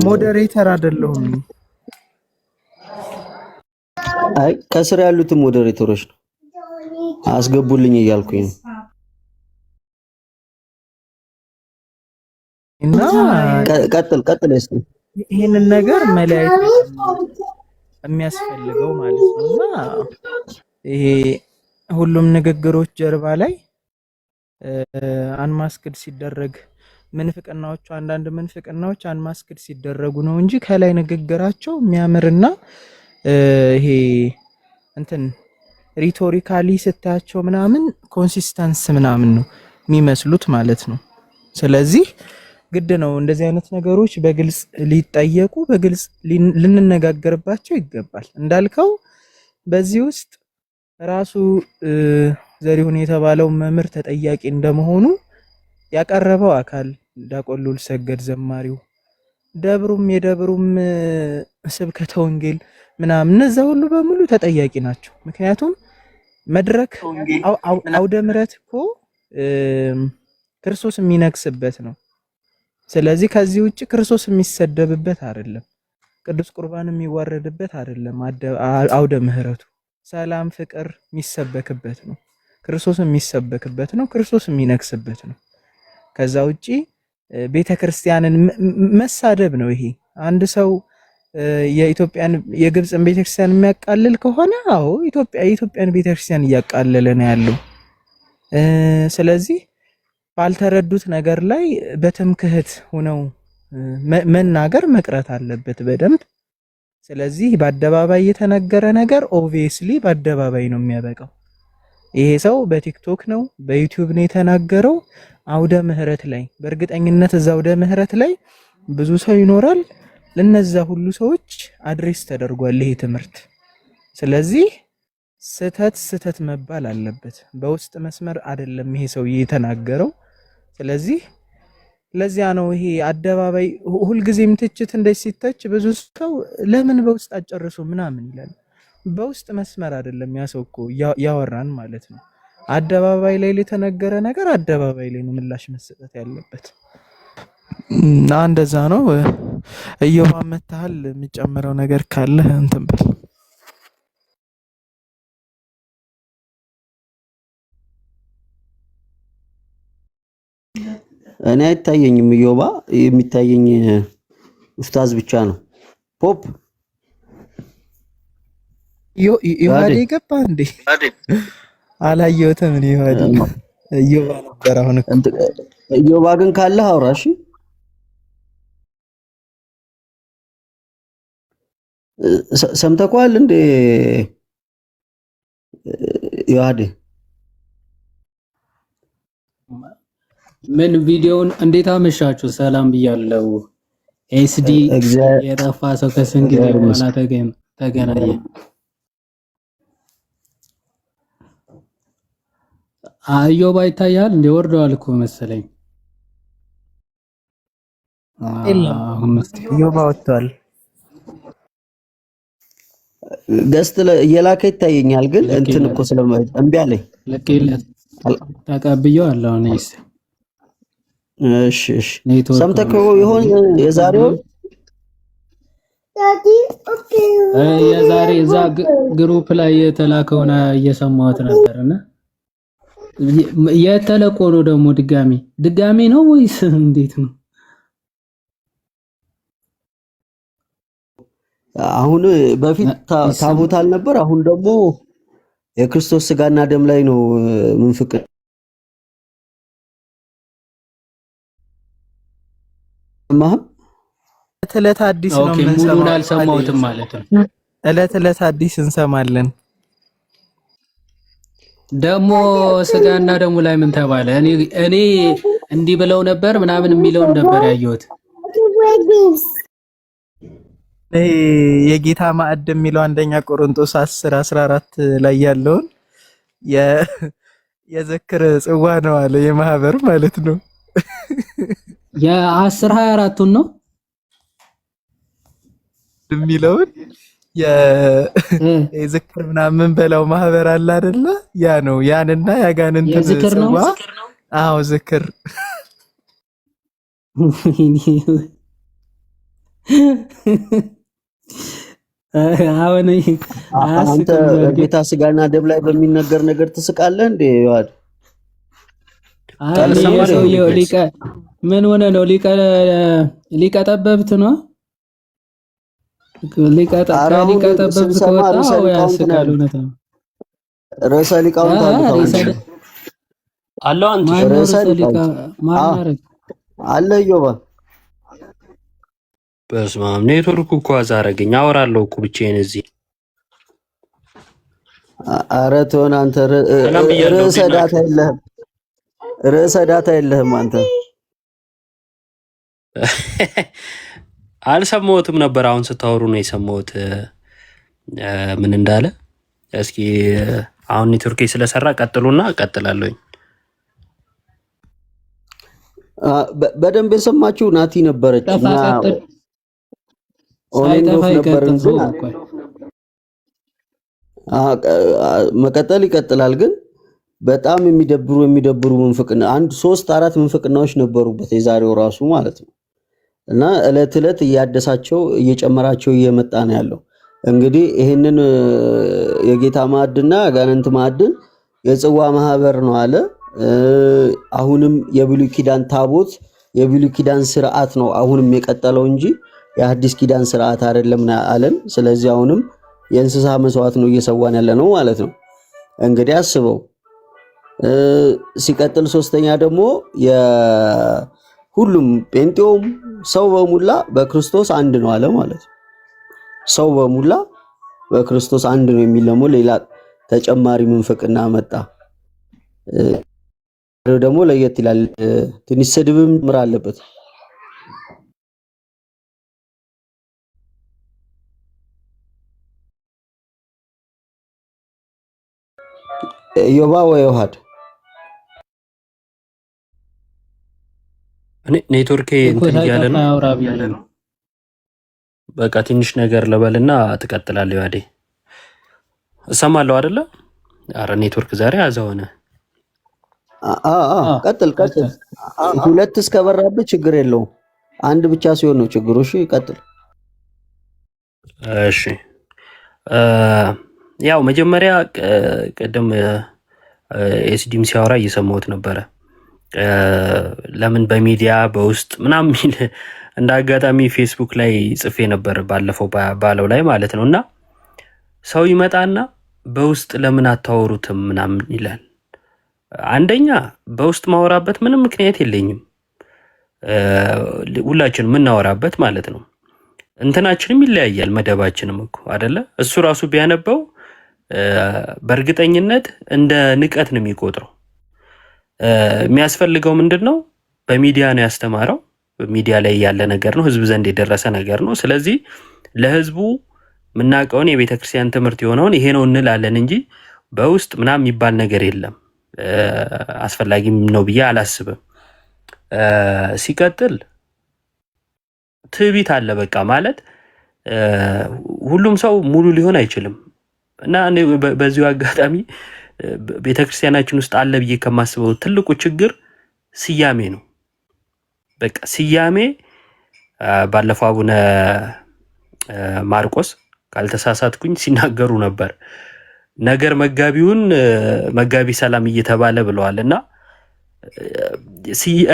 ሞዴሬተር አይደለሁም። አይ ከስር ያሉት ሞዴሬተሮች ነው አስገቡልኝ እያልኩኝ ነው። እና ቀጥል እስኪ ይሄንን ነገር መለያየት የሚያስፈልገው ማለት ነው። እና ይሄ ሁሉም ንግግሮች ጀርባ ላይ አንማስክድ ሲደረግ ምንፍቅናዎቹ አንዳንድ ምንፍቅናዎች አንማስክድ ሲደረጉ ነው እንጂ ከላይ ንግግራቸው የሚያምርና ይሄ እንትን ሪቶሪካሊ ስታያቸው ምናምን ኮንሲስተንስ ምናምን ነው የሚመስሉት ማለት ነው። ስለዚህ ግድ ነው እንደዚህ አይነት ነገሮች በግልጽ ሊጠየቁ በግልጽ ልንነጋገርባቸው ይገባል። እንዳልከው በዚህ ውስጥ ራሱ ዘሪሁን የተባለው መምህር ተጠያቂ እንደመሆኑ ያቀረበው አካል ዲያቆን ልዑል ሰገድ ዘማሪው ደብሩም የደብሩም ስብከተ ወንጌል ምናምን እነዛ ሁሉ በሙሉ ተጠያቂ ናቸው። ምክንያቱም መድረክ አውደ ምሕረት እኮ ክርስቶስ የሚነግስበት ነው። ስለዚህ ከዚህ ውጪ ክርስቶስ የሚሰደብበት አይደለም፣ ቅዱስ ቁርባን የሚዋረድበት አይደለም። አውደ ምሕረቱ ሰላም ፍቅር የሚሰበክበት ነው፣ ክርስቶስ የሚሰበክበት ነው፣ ክርስቶስ የሚነግስበት ነው። ከዛ ውጪ ቤተክርስቲያንን መሳደብ ነው። ይሄ አንድ ሰው የኢትዮጵያን የግብጽን ቤተክርስቲያን የሚያቃልል ከሆነ አዎ የኢትዮጵያን ቤተክርስቲያን እያቃለለ ነው ያለው። ስለዚህ ባልተረዱት ነገር ላይ በትምክህት ሆነው መናገር መቅረት አለበት በደንብ። ስለዚህ በአደባባይ የተነገረ ነገር ኦብቪየስሊ በአደባባይ ነው የሚያበቃው። ይሄ ሰው በቲክቶክ ነው በዩቲዩብ ነው የተናገረው አውደ ምሕረት ላይ በእርግጠኝነት እዛ አውደ ምሕረት ላይ ብዙ ሰው ይኖራል። ለነዛ ሁሉ ሰዎች አድሬስ ተደርጓል ይሄ ትምህርት። ስለዚህ ስተት መባል አለበት። በውስጥ መስመር አይደለም ይሄ ሰው የተናገረው። ስለዚህ ለዚያ ነው ይሄ አደባባይ ሁልጊዜም ትችት እንደሲተች ብዙ ሰው ለምን በውስጥ አጨርሱ ምናምን ይላል። በውስጥ መስመር አይደለም ያ ሰው እኮ ያወራን ማለት ነው። አደባባይ ላይ የተነገረ ነገር አደባባይ ላይ ነው ምላሽ መሰጠት ያለበት። እንደዛ ነው። እዮባ መታል የሚጨምረው ነገር ካለ እንትን በል። እኔ አይታየኝም እዮባ፣ የሚታየኝ ኡስታዝ ብቻ ነው። ፖፕ ዮሐዴ ገባ እንዴ? አላየሁትም እኔ ዮሐዴ እዮባ ነበር። አሁን እዮባ ግን ካለ አውራሽ ሰምተኳል እንዴ ዮሐዴ? ምን ቪዲዮውን እንዴት አመሻችሁ? ሰላም ብያለሁ። ኤስዲ የጠፋ ሰው ከስንት ጊዜ በኋላ ተገናኘ። እዮባ ይታያል እንደ ወርደዋል እኮ መሰለኝ። እዮባ ወጥቷል። ገስት እየላከ ይታየኛል፣ ግን እንትን እኮ እምቢ አለኝ። ተቀብዬዋለሁ እኔስ። እሺ ሰምተህ ይሆን የዛሬውን? የዛሬ እዛ ግሩፕ ላይ የተላከውን እየሰማሁት ነበርና የተለቆ ነው ደግሞ ድጋሚ ነው ወይስ እንዴት ነው? አሁን በፊት ታቦት አልነበር፣ አሁን ደግሞ የክርስቶስ ስጋና ደም ላይ ነው ምንፍቅ እለት አዲስ ነው የምንሰማው። ሙሉን አልሰማሁትም ማለት ነው። እለት አዲስ እንሰማለን። ደግሞ ስጋና ደሙ ላይ ምን ተባለ? እኔ እንዲህ ብለው ነበር ምናምን የሚለውን ነበር ያየሁት። የጌታ ማዕድ የሚለው አንደኛ ቆሮንቶስ 10:14 ላይ ያለውን የዝክር ጽዋ ነው አለ የማህበር ማለት ነው። የ10 24ቱን ነው የሚለውን የዝክር ምናምን በላው ማህበር አለ አይደለ? ያ ነው ያንና ያጋንንትን የዝክር ነው። ጽዋ። አዎ ዝክር። አሁን አንተ ጌታ ስጋና ደም ላይ በሚነገር ነገር ትስቃለህ እንዴ? ይዋድ ሰውየው ሊቀ ምን ሆነ ነው? ሊቀ ጠበብት ነው። ሊቀ ጠበብት ከወጣው ያስቃል። እውነት ነው። ርዕሰ ሊቃውንት አለው። አንተ ርዕሰ ሊቃውንት አለ ዮባ። በስመ አብ ኔትወርኩ እኮ አዛረገኝ። አወራለሁ እኮ ብቻዬን እዚህ። ኧረ ተወን አንተ። ርዕሰ ዳታ የለህም አንተ። አልሰማሁትም ነበር። አሁን ስታወሩ ነው የሰማሁት ምን እንዳለ። እስኪ አሁን ኔትወርኬ ስለሰራ ቀጥሉና እቀጥላለሁኝ። በደንብ የሰማችሁ ናቲ ነበረች እና ኦኔንዶፍ ነበር እንጂ መቀጠል ይቀጥላል። ግን በጣም የሚደብሩ ምንፍቅና 3-4 ምንፍቅናዎች ነበሩበት የዛሬው ራሱ ማለት ነው። እና እለት እለት እያደሳቸው እየጨመራቸው እየመጣ ነው ያለው። እንግዲህ ይሄንን የጌታ ማዕድና አጋንንት ማዕድን የጽዋ ማህበር ነው አለ። አሁንም የብሉይ ኪዳን ታቦት የብሉይ ኪዳን ስርዓት ነው አሁንም የቀጠለው እንጂ የአዲስ ኪዳን ስርዓት አይደለም አለን። ስለዚህ አሁንም የእንስሳ መስዋዕት ነው እየሰዋን ያለ ነው ማለት ነው። እንግዲህ አስበው። ሲቀጥል ሶስተኛ ደግሞ ሁሉም ጴንጤውም ሰው በሙላ በክርስቶስ አንድ ነው አለ ማለት ነው። ሰው በሙላ በክርስቶስ አንድ ነው የሚል ደግሞ ሌላ ተጨማሪ ምንፍቅና መጣ። ደግሞ ለየት ይላል። ትንሽ ስድብም ምራ አለበት። ዮባ ወይ ውሃድ ኔትወርኬ እንትን እያለ ነው። በቃ ትንሽ ነገር ልበልና ትቀጥላለህ። ያዴ እሰማለሁ አይደለ? አረ ኔትወርክ ዛሬ ያዘው ሆነ። ቀጥል። ሁለት እስከበራብህ ችግር የለውም። አንድ ብቻ ሲሆን ነው ችግሩ። እሺ ቀጥል። እሺ ያው መጀመሪያ ቀደም ኤስዲም ሲያወራ እየሰማሁት ነበረ። ለምን በሚዲያ በውስጥ ምናምን የሚል እንደ አጋጣሚ ፌስቡክ ላይ ጽፌ ነበር ባለፈው ባለው ላይ ማለት ነው። እና ሰው ይመጣና በውስጥ ለምን አታወሩትም ምናምን ይላል። አንደኛ በውስጥ ማወራበት ምንም ምክንያት የለኝም። ሁላችንም የምናወራበት ማለት ነው። እንትናችንም ይለያያል፣ መደባችንም እኮ አይደለ? እሱ ራሱ ቢያነበው በእርግጠኝነት እንደ ንቀት ነው የሚቆጥረው። የሚያስፈልገው ምንድን ነው? በሚዲያ ነው ያስተማረው። ሚዲያ ላይ ያለ ነገር ነው፣ ህዝብ ዘንድ የደረሰ ነገር ነው። ስለዚህ ለህዝቡ የምናውቀውን የቤተ ክርስቲያን ትምህርት የሆነውን ይሄ ነው እንላለን እንጂ በውስጥ ምናምን የሚባል ነገር የለም። አስፈላጊም ነው ብዬ አላስብም። ሲቀጥል ትዕቢት አለ። በቃ ማለት ሁሉም ሰው ሙሉ ሊሆን አይችልም እና በዚሁ አጋጣሚ ቤተክርስቲያናችን ውስጥ አለ ብዬ ከማስበው ትልቁ ችግር ስያሜ ነው። በቃ ስያሜ ባለፈው አቡነ ማርቆስ ካልተሳሳትኩኝ ሲናገሩ ነበር። ነገር መጋቢውን መጋቢ ሰላም እየተባለ ብለዋል። እና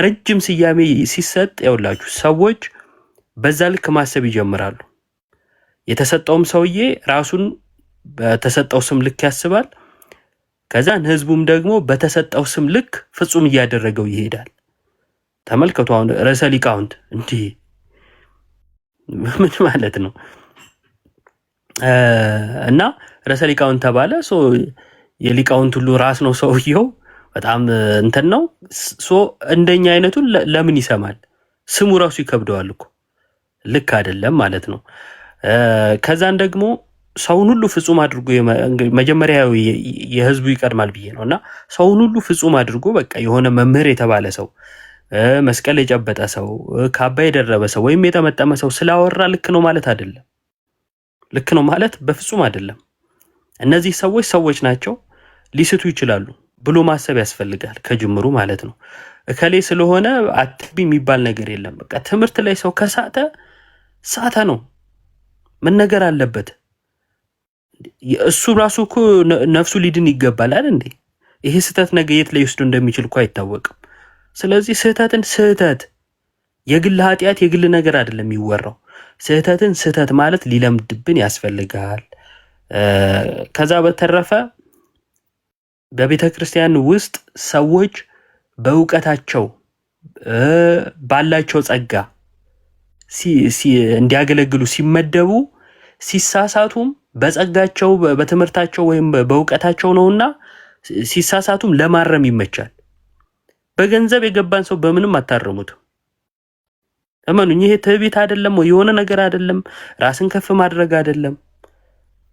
ረጅም ስያሜ ሲሰጥ ያውላችሁ ሰዎች በዛ ልክ ማሰብ ይጀምራሉ። የተሰጠውም ሰውዬ ራሱን በተሰጠው ስም ልክ ያስባል። ከዛን ህዝቡም ደግሞ በተሰጠው ስም ልክ ፍጹም እያደረገው ይሄዳል። ተመልከቱ። አሁን ርዕሰ ሊቃውንት እንዲህ ምን ማለት ነው? እና ርዕሰ ሊቃውንት ተባለ። የሊቃውንት ሁሉ ራስ ነው ሰውየው። በጣም እንትን ነው። እንደኛ አይነቱን ለምን ይሰማል? ስሙ ራሱ ይከብደዋል እኮ። ልክ አይደለም ማለት ነው። ከዛን ደግሞ ሰውን ሁሉ ፍጹም አድርጎ መጀመሪያ የህዝቡ ይቀድማል ብዬ ነው። እና ሰውን ሁሉ ፍጹም አድርጎ በቃ የሆነ መምህር የተባለ ሰው መስቀል የጨበጠ ሰው ካባ የደረበ ሰው ወይም የተመጠመ ሰው ስላወራ ልክ ነው ማለት አይደለም። ልክ ነው ማለት በፍጹም አይደለም። እነዚህ ሰዎች ናቸው፣ ሊስቱ ይችላሉ ብሎ ማሰብ ያስፈልጋል ከጅምሩ ማለት ነው። እከሌ ስለሆነ አትቢ የሚባል ነገር የለም። በቃ ትምህርት ላይ ሰው ሳተ ነው፣ ምን ነገር አለበት? እሱ ራሱ እኮ ነፍሱ ሊድን ይገባል አይደል እንዴ? ይሄ ስህተት ነገ የት ላይ ወስዶ እንደሚችል እኮ አይታወቅም። ስለዚህ ስህተት የግል ኃጢአት የግል ነገር አይደለም የሚወራው። ስህተት ማለት ሊለምድብን ያስፈልጋል። ከዛ በተረፈ በቤተ ክርስቲያን ውስጥ ሰዎች በእውቀታቸው ባላቸው ጸጋ እንዲያገለግሉ ሲመደቡ ሲሳሳቱም በጸጋቸው በትምህርታቸው ወይም በእውቀታቸው ነውና ሲሳሳቱም ለማረም ይመቻል። በገንዘብ የገባን ሰው በምንም አታረሙትም። እመኑኝ፣ ይሄ ትዕቢት አይደለም ወይ የሆነ ነገር አይደለም፣ ራስን ከፍ ማድረግ አይደለም።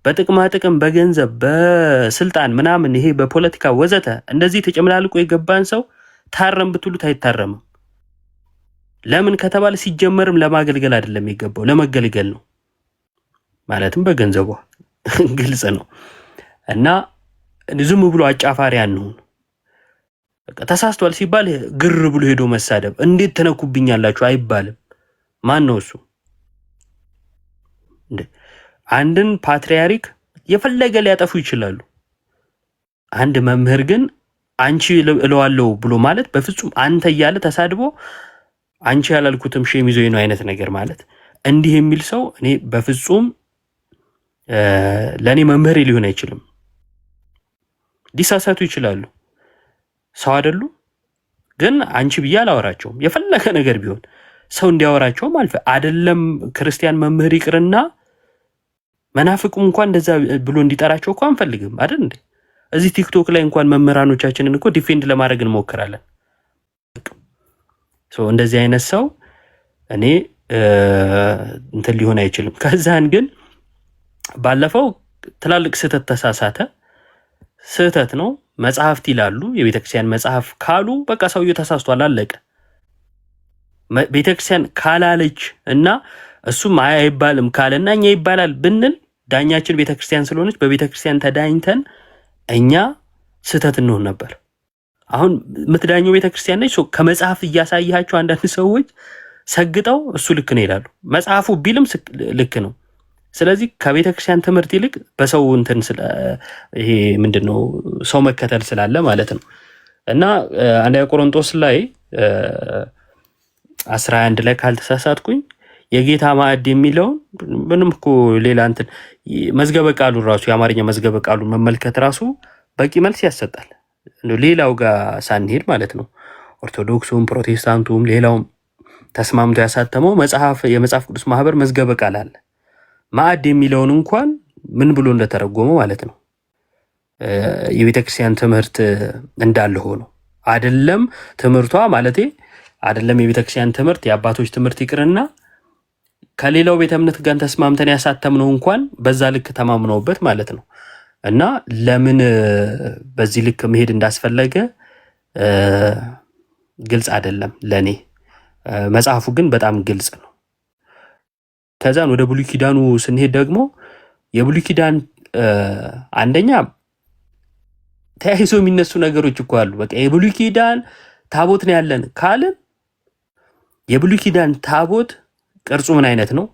በጥቅማ ጥቅም በገንዘብ በስልጣን ምናምን ይሄ በፖለቲካ ወዘተ እንደዚህ ተጨምላልቆ የገባን ሰው ታረም ብትሉት አይታረምም። ለምን ከተባለ ሲጀመርም ለማገልገል አይደለም የገባው፣ ለመገልገል ነው። ማለትም በገንዘቧ ግልጽ ነው። እና ዝም ብሎ አጫፋሪ አንሁን። ተሳስቷል ሲባል ግር ብሎ ሄዶ መሳደብ፣ እንዴት ተነኩብኛላችሁ አይባልም። ማን ነው እሱ? አንድን ፓትሪያርክ የፈለገ ሊያጠፉ ይችላሉ። አንድ መምህር ግን አንቺ እለዋለሁ ብሎ ማለት በፍጹም አንተ እያለ ተሳድቦ አንቺ ያላልኩትም ሼም ይዞ ነው አይነት ነገር ማለት እንዲህ የሚል ሰው እኔ በፍጹም ለኔ መምህር ሊሆን አይችልም። ሊሳሳቱ ይችላሉ፣ ሰው አይደሉ? ግን አንቺ ብዬ አላወራቸውም። የፈለገ ነገር ቢሆን ሰው እንዲያወራቸውም አይደለም። ክርስቲያን መምህር ይቅርና መናፍቁም እንኳን እንደዛ ብሎ እንዲጠራቸው እኮ አንፈልግም አይደል እንዴ? እዚህ ቲክቶክ ላይ እንኳን መምህራኖቻችንን እኮ ዲፌንድ ለማድረግ እንሞክራለን። እንደዚህ አይነት ሰው እኔ እንትን ሊሆን አይችልም። ከዛን ግን ባለፈው ትላልቅ ስህተት ተሳሳተ። ስህተት ነው መጽሐፍት ይላሉ። የቤተክርስቲያን መጽሐፍ ካሉ በቃ ሰውየው ተሳስቷል፣ አለቀ። ቤተክርስቲያን ካላለች እና እሱም አይባልም ካለና እኛ ይባላል ብንል ዳኛችን ቤተክርስቲያን ስለሆነች በቤተክርስቲያን ተዳኝተን እኛ ስህተት እንሆን ነበር። አሁን የምትዳኘው ቤተክርስቲያን ነች። ከመጽሐፍ እያሳያቸው አንዳንድ ሰዎች ሰግጠው እሱ ልክ ነው ይላሉ። መጽሐፉ ቢልም ልክ ነው። ስለዚህ ከቤተክርስቲያን ትምህርት ይልቅ በሰው እንትን ይሄ ምንድነው ሰው መከተል ስላለ ማለት ነው። እና አንደኛ ቆሮንቶስ ላይ 11 ላይ ካልተሳሳትኩኝ የጌታ ማዕድ የሚለውን ምንም እኮ ሌላ እንትን መዝገበ ቃሉ ራሱ የአማርኛ መዝገበ ቃሉን መመልከት ራሱ በቂ መልስ ያሰጣል። ሌላው ጋር ሳንሄድ ማለት ነው። ኦርቶዶክሱም ፕሮቴስታንቱም ሌላውም ተስማምቶ ያሳተመው የመጽሐፍ ቅዱስ ማህበር መዝገበ ቃል አለ። ማዕድ የሚለውን እንኳን ምን ብሎ እንደተረጎመው ማለት ነው የቤተክርስቲያን ትምህርት እንዳለ ሆኖ አይደለም ትምህርቷ ማለቴ አይደለም የቤተክርስቲያን ትምህርት የአባቶች ትምህርት ይቅርና ከሌላው ቤተ እምነት ጋር ተስማምተን ያሳተምነው እንኳን በዛ ልክ ተማምነውበት ማለት ነው። እና ለምን በዚህ ልክ መሄድ እንዳስፈለገ ግልጽ አይደለም ለኔ። መጽሐፉ ግን በጣም ግልጽ ነው። ከዛን ወደ ብሉይ ኪዳኑ ስንሄድ ደግሞ የብሉይ ኪዳን አንደኛ ተያይዞ የሚነሱ ነገሮች እኮ አሉ። በቃ የብሉይ ኪዳን ታቦት ነው ያለን ካልን የብሉይ ኪዳን ታቦት ቅርጹ ምን አይነት ነው?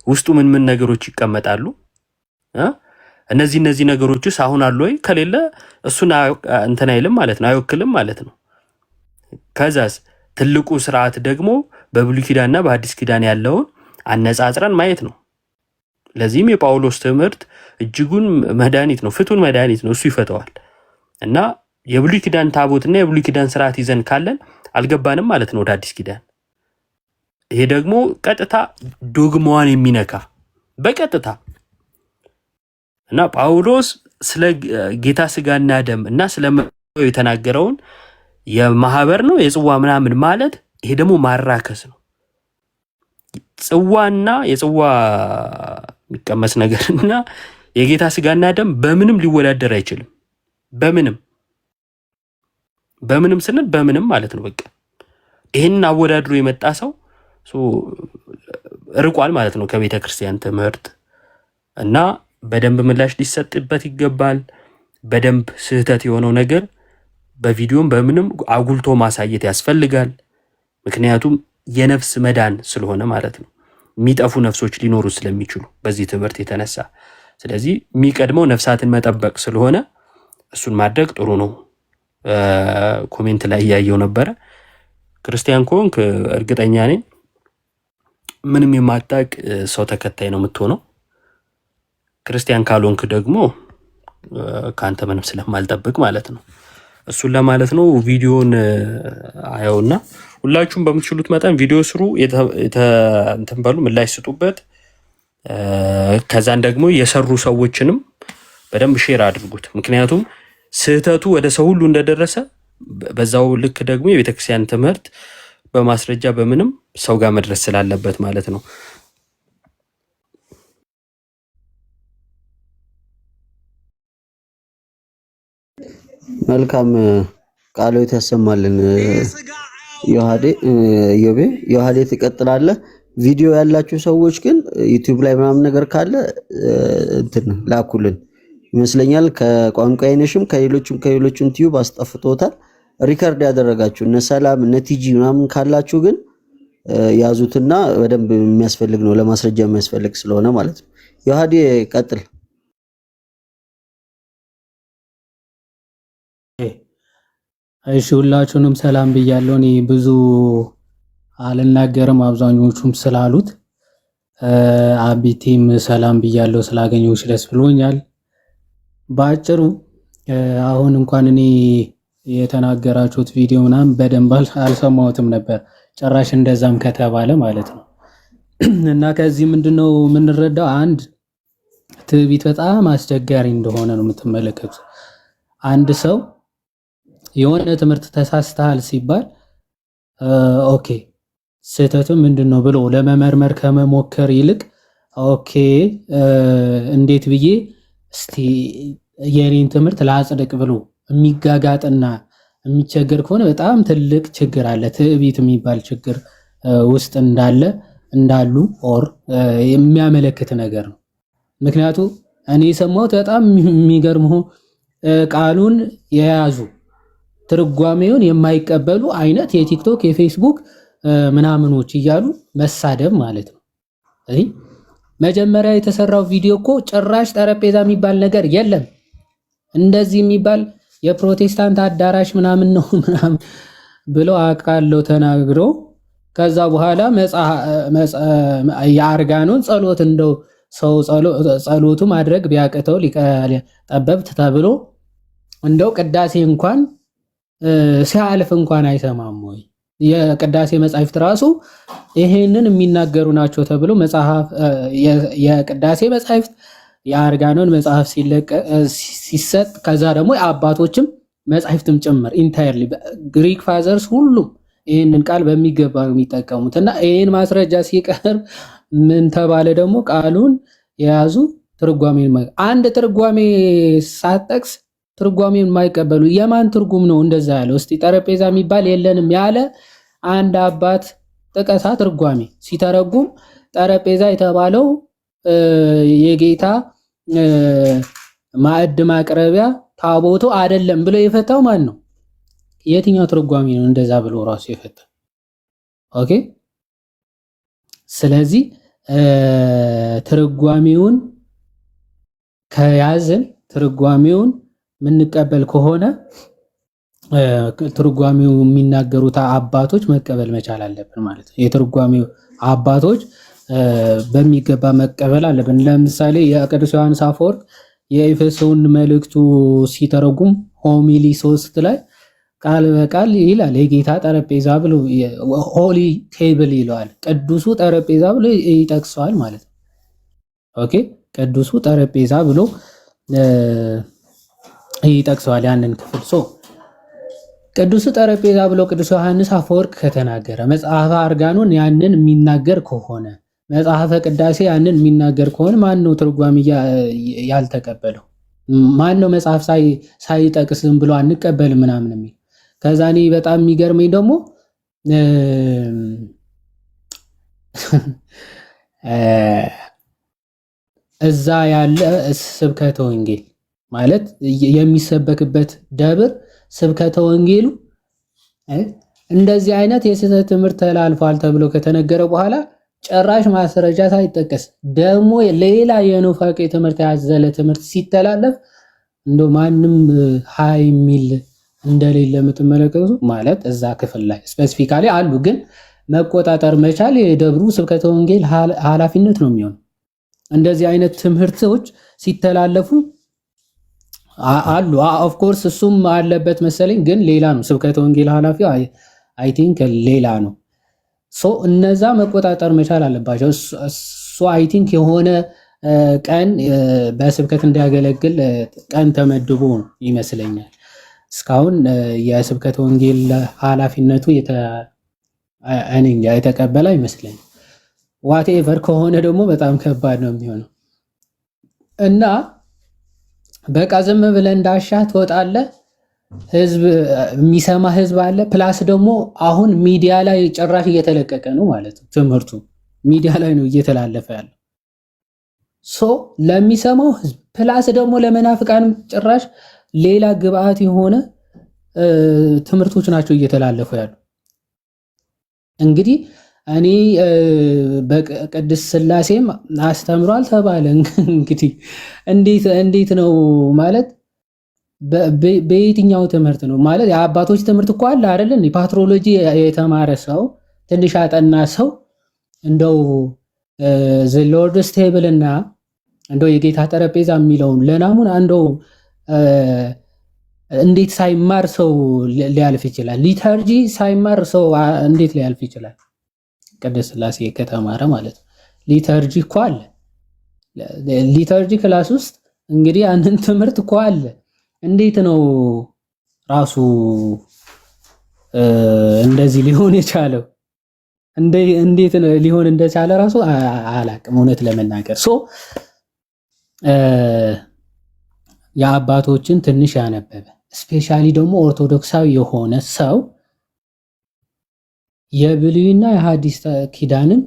ውስጡ ምን ምን ነገሮች ይቀመጣሉ? እነዚህ ነገሮችስ አሁን አሉ ወይ? ከሌለ እሱን እንትን አይልም ማለት ነው፣ አይወክልም ማለት ነው። ከዛስ ትልቁ ስርዓት ደግሞ በብሉይ ኪዳንና በአዲስ ኪዳን ያለውን አነጻጽረን ማየት ነው። ለዚህም የጳውሎስ ትምህርት እጅጉን መድኃኒት ነው፣ ፍቱን መድኃኒት ነው። እሱ ይፈተዋል። እና የብሉይ ኪዳን ታቦትና የብሉይ ኪዳን ስርዓት ይዘን ካለን አልገባንም ማለት ነው ወደ አዲስ ኪዳን። ይሄ ደግሞ ቀጥታ ዶግማዋን የሚነካ በቀጥታ እና ጳውሎስ ስለ ጌታ ስጋና ደም እና ስለ የተናገረውን የማህበር ነው የጽዋ ምናምን ማለት ይሄ ደግሞ ማራከስ ነው። ጽዋና የጽዋ የሚቀመስ ነገርና የጌታ ስጋና ደም በምንም ሊወዳደር አይችልም። በምንም ስንል በምንም ማለት ነው። በቃ ይሄንን አወዳድሮ የመጣ ሰው ርቋል ማለት ነው ከቤተ ክርስቲያን ትምህርት እና በደንብ ምላሽ ሊሰጥበት ይገባል። በደንብ ስህተት የሆነው ነገር በቪዲዮም በምንም አጉልቶ ማሳየት ያስፈልጋል። ምክንያቱም የነፍስ መዳን ስለሆነ ማለት ነው። የሚጠፉ ነፍሶች ሊኖሩ ስለሚችሉ በዚህ ትምህርት የተነሳ ስለዚህ የሚቀድመው ነፍሳትን መጠበቅ ስለሆነ እሱን ማድረግ ጥሩ ነው። ኮሜንት ላይ ያየው ነበረ። ክርስቲያን ኮንክ እርግጠኛ ነኝ ምንም የማታቅ ሰው ተከታይ ነው የምትሆነው። ክርስቲያን ካልሆንክ ደግሞ ካንተ ምንም ስለማልጠብቅ ማለት ነው። እሱን ለማለት ነው። ቪዲዮን አየውና ሁላችሁም በምትችሉት መጠን ቪዲዮ ስሩ፣ እንትን በሉ፣ ምላሽ ስጡበት። ከዛን ደግሞ የሰሩ ሰዎችንም በደንብ ሼር አድርጉት። ምክንያቱም ስህተቱ ወደ ሰው ሁሉ እንደደረሰ በዛው ልክ ደግሞ የቤተክርስቲያን ትምህርት በማስረጃ በምንም ሰው ጋር መድረስ ስላለበት ማለት ነው። መልካም ቃሎት ያሰማልን። ዮሐዴ ትቀጥላለህ። ቪዲዮ ያላችሁ ሰዎች ግን ዩቲዩብ ላይ ምናምን ነገር ካለ እንትን ላኩልን ይመስለኛል። ከቋንቋ አይነሽም ከሌሎችም ቲዩብ አስጠፍቶታል። ሪከርድ ያደረጋችሁ እነ ሰላም እነ ቲጂ ምናምን ካላችሁ ግን ያዙትና በደንብ የሚያስፈልግ ነው፣ ለማስረጃ የሚያስፈልግ ስለሆነ ማለት ነው። ዮሐዴ ቀጥል። እሺ ሁላችሁንም ሰላም ብያለሁ። እኔ ብዙ አልናገርም አብዛኞቹም ስላሉት አቢቲም ሰላም ብያለሁ። ስላገኘሁሽ ደስ ብሎኛል። በአጭሩ አሁን እንኳን እኔ የተናገራችሁት ቪዲዮ ምናምን በደንብ አልሰማሁትም ነበር ጭራሽ እንደዛም ከተባለ ማለት ነው። እና ከዚህ ምንድነው የምንረዳው? አንድ ትዕቢት በጣም አስቸጋሪ እንደሆነ ነው የምትመለከቱት። አንድ ሰው የሆነ ትምህርት ተሳስተሃል ሲባል ኦኬ ስህተቱ ምንድነው ብሎ ለመመርመር ከመሞከር ይልቅ ኦኬ እንዴት ብዬ እስቲ የኔን ትምህርት ላጽድቅ ብሎ የሚጋጋጥና የሚቸገር ከሆነ በጣም ትልቅ ችግር አለ። ትዕቢት የሚባል ችግር ውስጥ እንዳሉ ኦር የሚያመለክት ነገር ነው። ምክንያቱም እኔ የሰማሁት በጣም የሚገርመው ቃሉን የያዙ ትርጓሜውን የማይቀበሉ አይነት የቲክቶክ የፌስቡክ ምናምኖች እያሉ መሳደብ ማለት ነው። መጀመሪያ የተሰራው ቪዲዮ እኮ ጭራሽ ጠረጴዛ የሚባል ነገር የለም። እንደዚህ የሚባል የፕሮቴስታንት አዳራሽ ምናምን ነው ምናምን ብለው አቃለው ተናግረው ከዛ በኋላ የአርጋኖን ጸሎት እንደው ሰው ጸሎቱ ማድረግ ቢያቅተው ጠበብት ተብሎ እንደው ቅዳሴ እንኳን ሲያልፍ እንኳን አይሰማም ወይ? የቅዳሴ መጻሕፍት ራሱ ይሄንን የሚናገሩ ናቸው ተብሎ መጽሐፍ የቅዳሴ መጻሕፍት የአርጋኖን መጽሐፍ ሲሰጥ ከዛ ደግሞ የአባቶችም መጻሕፍትም ጭምር ኢንታየርሊ ግሪክ ፋዘርስ ሁሉም ይህንን ቃል በሚገባ ነው የሚጠቀሙት። እና ይህን ማስረጃ ሲቀርብ ምን ተባለ ደግሞ ቃሉን የያዙ ትርጓሜ አንድ ትርጓሜ ሳጠቅስ ትርጓሜውን የማይቀበሉ የማን ትርጉም ነው እንደዛ ያለው? እስቲ ጠረጴዛ የሚባል የለንም ያለ አንድ አባት ጥቀሳ ትርጓሜ ሲተረጉም ጠረጴዛ የተባለው የጌታ ማዕድ ማቅረቢያ ታቦቱ አይደለም ብሎ የፈታው ማን ነው? የትኛው ትርጓሜ ነው እንደዛ ብሎ ራሱ የፈታው? ኦኬ። ስለዚህ ትርጓሜውን ከያዝን ትርጓሜውን የምንቀበል ከሆነ ትርጓሜው የሚናገሩት አባቶች መቀበል መቻል አለብን ማለት ነው። የትርጓሜው አባቶች በሚገባ መቀበል አለብን። ለምሳሌ የቅዱስ ዮሐንስ አፈወርቅ የኤፌሶን መልእክቱ ሲተረጉም ሆሚሊ 3 ላይ ቃል በቃል ይላል የጌታ ጠረጴዛ ብሎ ሆሊ ቴብል ይለዋል። ቅዱሱ ጠረጴዛ ብሎ ይጠቅሰዋል ማለት ነው። ኦኬ ቅዱሱ ጠረጴዛ ብሎ ይጠቅሰዋል ያንን ክፍል። ቅዱሱ ጠረጴዛ ብሎ ቅዱስ ዮሐንስ አፈወርቅ ከተናገረ መጽሐፈ አርጋኖን ያንን የሚናገር ከሆነ መጽሐፈ ቅዳሴ ያንን የሚናገር ከሆነ ማን ነው ትርጓሜ ያልተቀበለው? ማን ነው መጽሐፍ ሳይጠቅስ ዝም ብሎ አንቀበል ምናምን የሚል? ከዛ እኔ በጣም የሚገርመኝ ደግሞ እዛ ያለ ስብከተ ወንጌል ማለት የሚሰበክበት ደብር ስብከተ ወንጌሉ እንደዚህ አይነት የስህተት ትምህርት ተላልፏል ተብሎ ከተነገረ በኋላ ጭራሽ ማስረጃ ሳይጠቀስ ደግሞ ሌላ የኑፋቄ ትምህርት ያዘለ ትምህርት ሲተላለፍ እንደው ማንም ሃይ ሚል እንደሌለ የምትመለከቱ ማለት እዛ ክፍል ላይ ስፔሲፊካሊ አሉ። ግን መቆጣጠር መቻል የደብሩ ስብከተ ወንጌል ኃላፊነት ነው የሚሆነው። እንደዚህ አይነት ትምህርቶች ሲተላለፉ አሉ። ኦፍ ኮርስ እሱም አለበት መሰለኝ፣ ግን ሌላ ነው ስብከተ ወንጌል ኃላፊው አይ ቲንክ ሌላ ነው። ሶ እነዛ መቆጣጠር መቻል አለባቸው። እሱ አይ ቲንክ የሆነ ቀን በስብከት እንዲያገለግል ቀን ተመድቦ ይመስለኛል። እስካሁን የስብከተ ወንጌል ኃላፊነቱ የተቀበለ አይመስለኝም። ዋትኤቨር ከሆነ ደግሞ በጣም ከባድ ነው የሚሆነው እና በቃ ዝም ብለህ እንዳሻህ ትወጣለህ። ህዝብ የሚሰማ ህዝብ አለ። ፕላስ ደግሞ አሁን ሚዲያ ላይ ጭራሽ እየተለቀቀ ነው ማለት ነው። ትምህርቱ ሚዲያ ላይ ነው እየተላለፈ ያለው። ሶ ለሚሰማው ህዝብ ፕላስ ደግሞ ለመናፍቃንም ጭራሽ ሌላ ግብአት የሆነ ትምህርቶች ናቸው እየተላለፉ ያሉ። እንግዲህ እኔ በቅድስት ሥላሴም አስተምሯል ተባለ። እንግዲህ እንዴት ነው ማለት በየትኛው ትምህርት ነው ማለት? የአባቶች ትምህርት እኮ አለ አይደል? ፓትሮሎጂ የተማረ ሰው ትንሽ ያጠና ሰው እንደው ዘ ሎርድስ ቴብል እና እንደው የጌታ ጠረጴዛ የሚለውን ለናሙና እንደው እንዴት ሳይማር ሰው ሊያልፍ ይችላል? ሊተርጂ ሳይማር ሰው እንዴት ሊያልፍ ይችላል? ቅድስት ሥላሴ ከተማረ ማለት ነው። ሊተርጂ እኮ አለ። ሊተርጂ ክላስ ውስጥ እንግዲህ ያንን ትምህርት እኮ አለ። እንዴት ነው ራሱ እንደዚህ ሊሆን የቻለው? እንዴት ነው ሊሆን እንደቻለ ራሱ አላቅም እውነት ለመናገር። ሶ የአባቶችን ትንሽ ያነበበ ስፔሻሊ ደግሞ ኦርቶዶክሳዊ የሆነ ሰው የብሉይና የሐዲስ ኪዳንን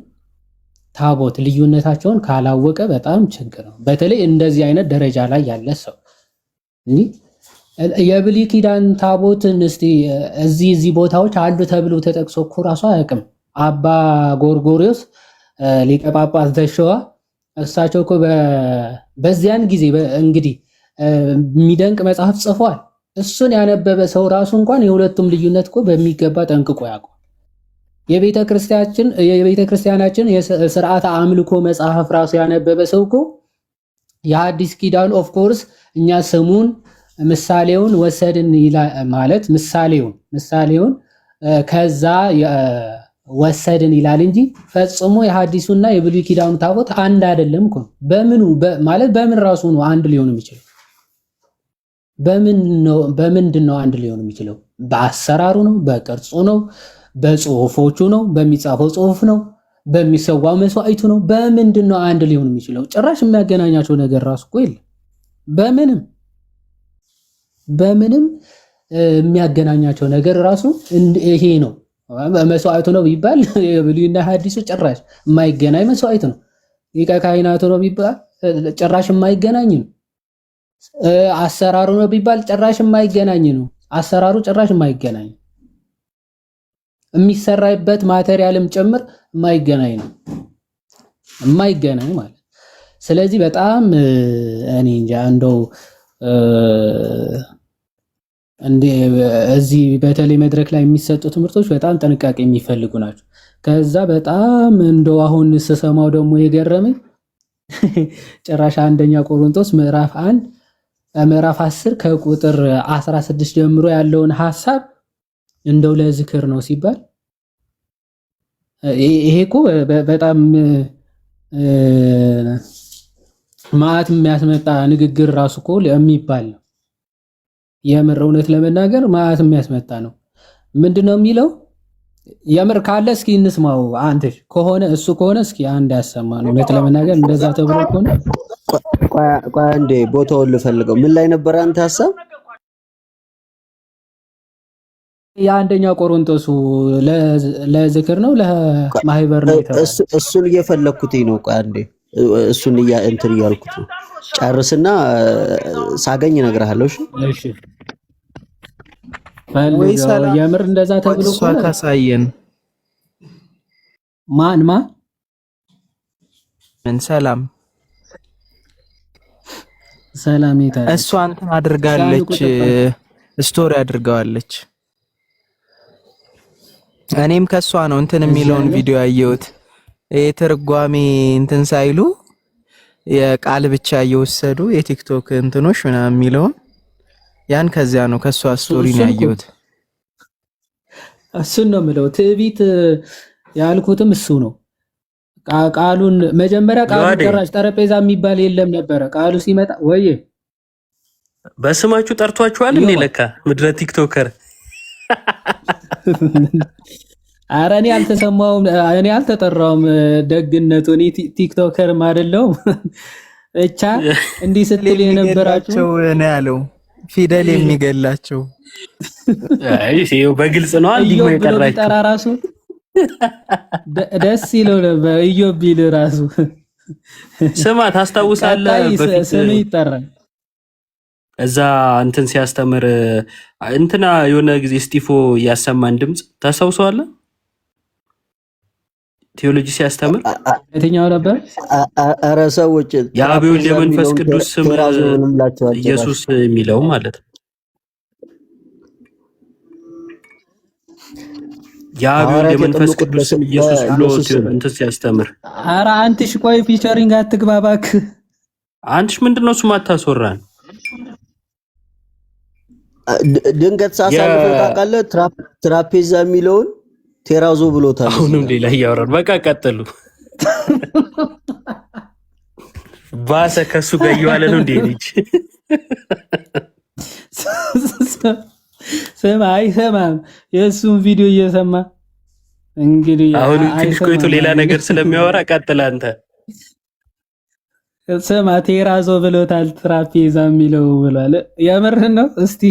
ታቦት ልዩነታቸውን ካላወቀ በጣም ችግር ነው። በተለይ እንደዚህ አይነት ደረጃ ላይ ያለ ሰው የብሉይ ኪዳን ታቦትን እስቲ እዚህ ቦታዎች አሉ ተብሎ ተጠቅሶ እኮ ራሱ አያውቅም። አባ ጎርጎሪዮስ ሊቀ ጳጳስ ዘሸዋ እሳቸው እኮ በዚያን ጊዜ እንግዲህ የሚደንቅ መጽሐፍ ጽፏል። እሱን ያነበበ ሰው ራሱ እንኳን የሁለቱም ልዩነት እኮ በሚገባ ጠንቅቆ ያውቃል። የቤተ ክርስቲያናችን የሥርዓተ አምልኮ መጽሐፍ ራሱ ያነበበ ሰው እኮ የሐዲስ ኪዳን ኦፍ ኮርስ እኛ ስሙን ምሳሌውን ወሰድን ማለት ምሳሌውን ከዛ ወሰድን ይላል እንጂ ፈጽሞ የሐዲሱና የብሉይ ኪዳኑ ታቦት አንድ አይደለም እኮ። በምን ራሱ ነው አንድ ሊሆን የሚችለው? በምንድን ነው አንድ ሊሆን የሚችለው? በአሰራሩ ነው? በቅርጹ ነው? በጽሁፎቹ ነው? በሚጻፈው ጽሁፍ ነው? በሚሰዋው መስዋዕቱ ነው? በምንድን ነው አንድ ሊሆን የሚችለው? ጭራሽ የሚያገናኛቸው ነገር ራሱ እኮ የለም። በምንም የሚያገናኛቸው ነገር ራሱ ይሄ ነው መስዋዕቱ ነው ቢባል የብሉይና ሐዲሱ ጭራሽ የማይገናኝ መስዋዕት ነው። ሊቀ ካህናቱ ነው ቢባል ጭራሽ የማይገናኝ ነው። አሰራሩ ነው ቢባል ጭራሽ የማይገናኝ ነው። አሰራሩ ጭራሽ የማይገናኝ የሚሰራበት ማቴሪያልም ጭምር የማይገናኝ ነው። የማይገናኝ ማለት ስለዚህ በጣም እኔ እንጃ እንደው እዚህ በተለይ መድረክ ላይ የሚሰጡ ትምህርቶች በጣም ጥንቃቄ የሚፈልጉ ናቸው። ከዛ በጣም እንደው አሁን ስሰማው ደግሞ የገረመኝ ጭራሽ አንደኛ ቆሮንቶስ ምዕራፍ 10 ከቁጥር 16 ጀምሮ ያለውን ሐሳብ እንደው ለዝክር ነው ሲባል ይሄ እኮ በጣም ማዕት የሚያስመጣ ንግግር ራሱ እኮ የሚባል ነው። የምር እውነት ለመናገር ማዕት የሚያስመጣ ነው። ምንድነው የሚለው? የምር ካለ እስኪ እንስማው። አንተሽ ከሆነ እሱ ከሆነ እስኪ አንድ ያሰማ ነው። እውነት ለመናገር እንደዛ ተብሎ ከሆነ ቆይ አንዴ ቦታውን ልፈልገው። ምን ላይ ነበር አንተ ሐሳብ? የአንደኛው ቆሮንቶሱ ለዝክር ነው ለማህበር ነው የተባለው። እሱን እየፈለኩት ነው። ቆይ አንዴ እሱን እንትን እያልኩት ነው። ጨርስና ሳገኝ እነግርሃለሁ። እሺ ፈልገው የምር እንደዛ ተብሎ እሷ ካሳየን ማን ምን ሰላም ይታል። እሷ እንትን አድርጋለች፣ ስቶሪ አድርጋዋለች። እኔም ከሷ ነው እንትን የሚለውን ቪዲዮ ያየሁት። የትርጓሜ እንትን ሳይሉ የቃል ብቻ እየወሰዱ የቲክቶክ እንትኖች ምናምን የሚለውን ያን ከዚያ ነው ከሷ ስቶሪ ነው ያየሁት። እሱን ነው የምለው። ትዕቢት ያልኩትም እሱ ነው። ቃሉን መጀመሪያ ቃሉን ጨራሽ ጠረጴዛ የሚባል የለም ነበረ። ቃሉ ሲመጣ ወይ በስማችሁ ጠርቷችኋል እንዴ? ለካ ምድረ ቲክቶከር። ኧረ እኔ አልተሰማውም፣ እኔ አልተጠራውም። ደግነቱ እኔ ቲክቶከርም አይደለሁም። ብቻ እንዲህ ስትል የነበራችሁ ነው ያለው ፊደል የሚገላቸው። አይ ሲው በግልጽ ነው አንዲ ነው የጠራችሁ። ራሱ ደስ ይለው ነበር። ኢዮብ ቢል ራሱ ስማ ታስታውሳለህ? በፊት ስም ይጠራል እዛ እንትን ሲያስተምር እንትና የሆነ ጊዜ ስቲፎ ያሰማን ድምጽ ታስታውሰዋለህ? ቴዎሎጂ ሲያስተምር የትኛው ነበር? ኧረ ሰዎች የአብ ወልድ የመንፈስ ቅዱስ ስም ኢየሱስ የሚለው ማለት ነው። የአብ ወልድ የመንፈስ ቅዱስ ስም ኢየሱስ ብሎ እንትን ሲያስተምር፣ ኧረ አንትሽ ቆይ ፊቸሪንግ አትግባባክ። አንትሽ ምንድነው እሱ ማታስወራን? ድንገት ሳሳልፈው ታውቃለህ? ትራፔዛ የሚለውን ቴራዞ ብሎታል። አሁንም ሌላ እያወራን በቃ ቀጥሉ። ባሰ ከሱ ጋር እየዋለ ነው እንዴ ልጅ? ስማ አይሰማም። የእሱን ቪዲዮ እየሰማ እንግዲህ አሁን ትንሽ ቆይቶ ሌላ ነገር ስለሚያወራ ቀጥል አንተ። ስማ ቴራዞ ብሎታል ትራፔዛ የሚለው ብሏል። የምር ነው። እስቲ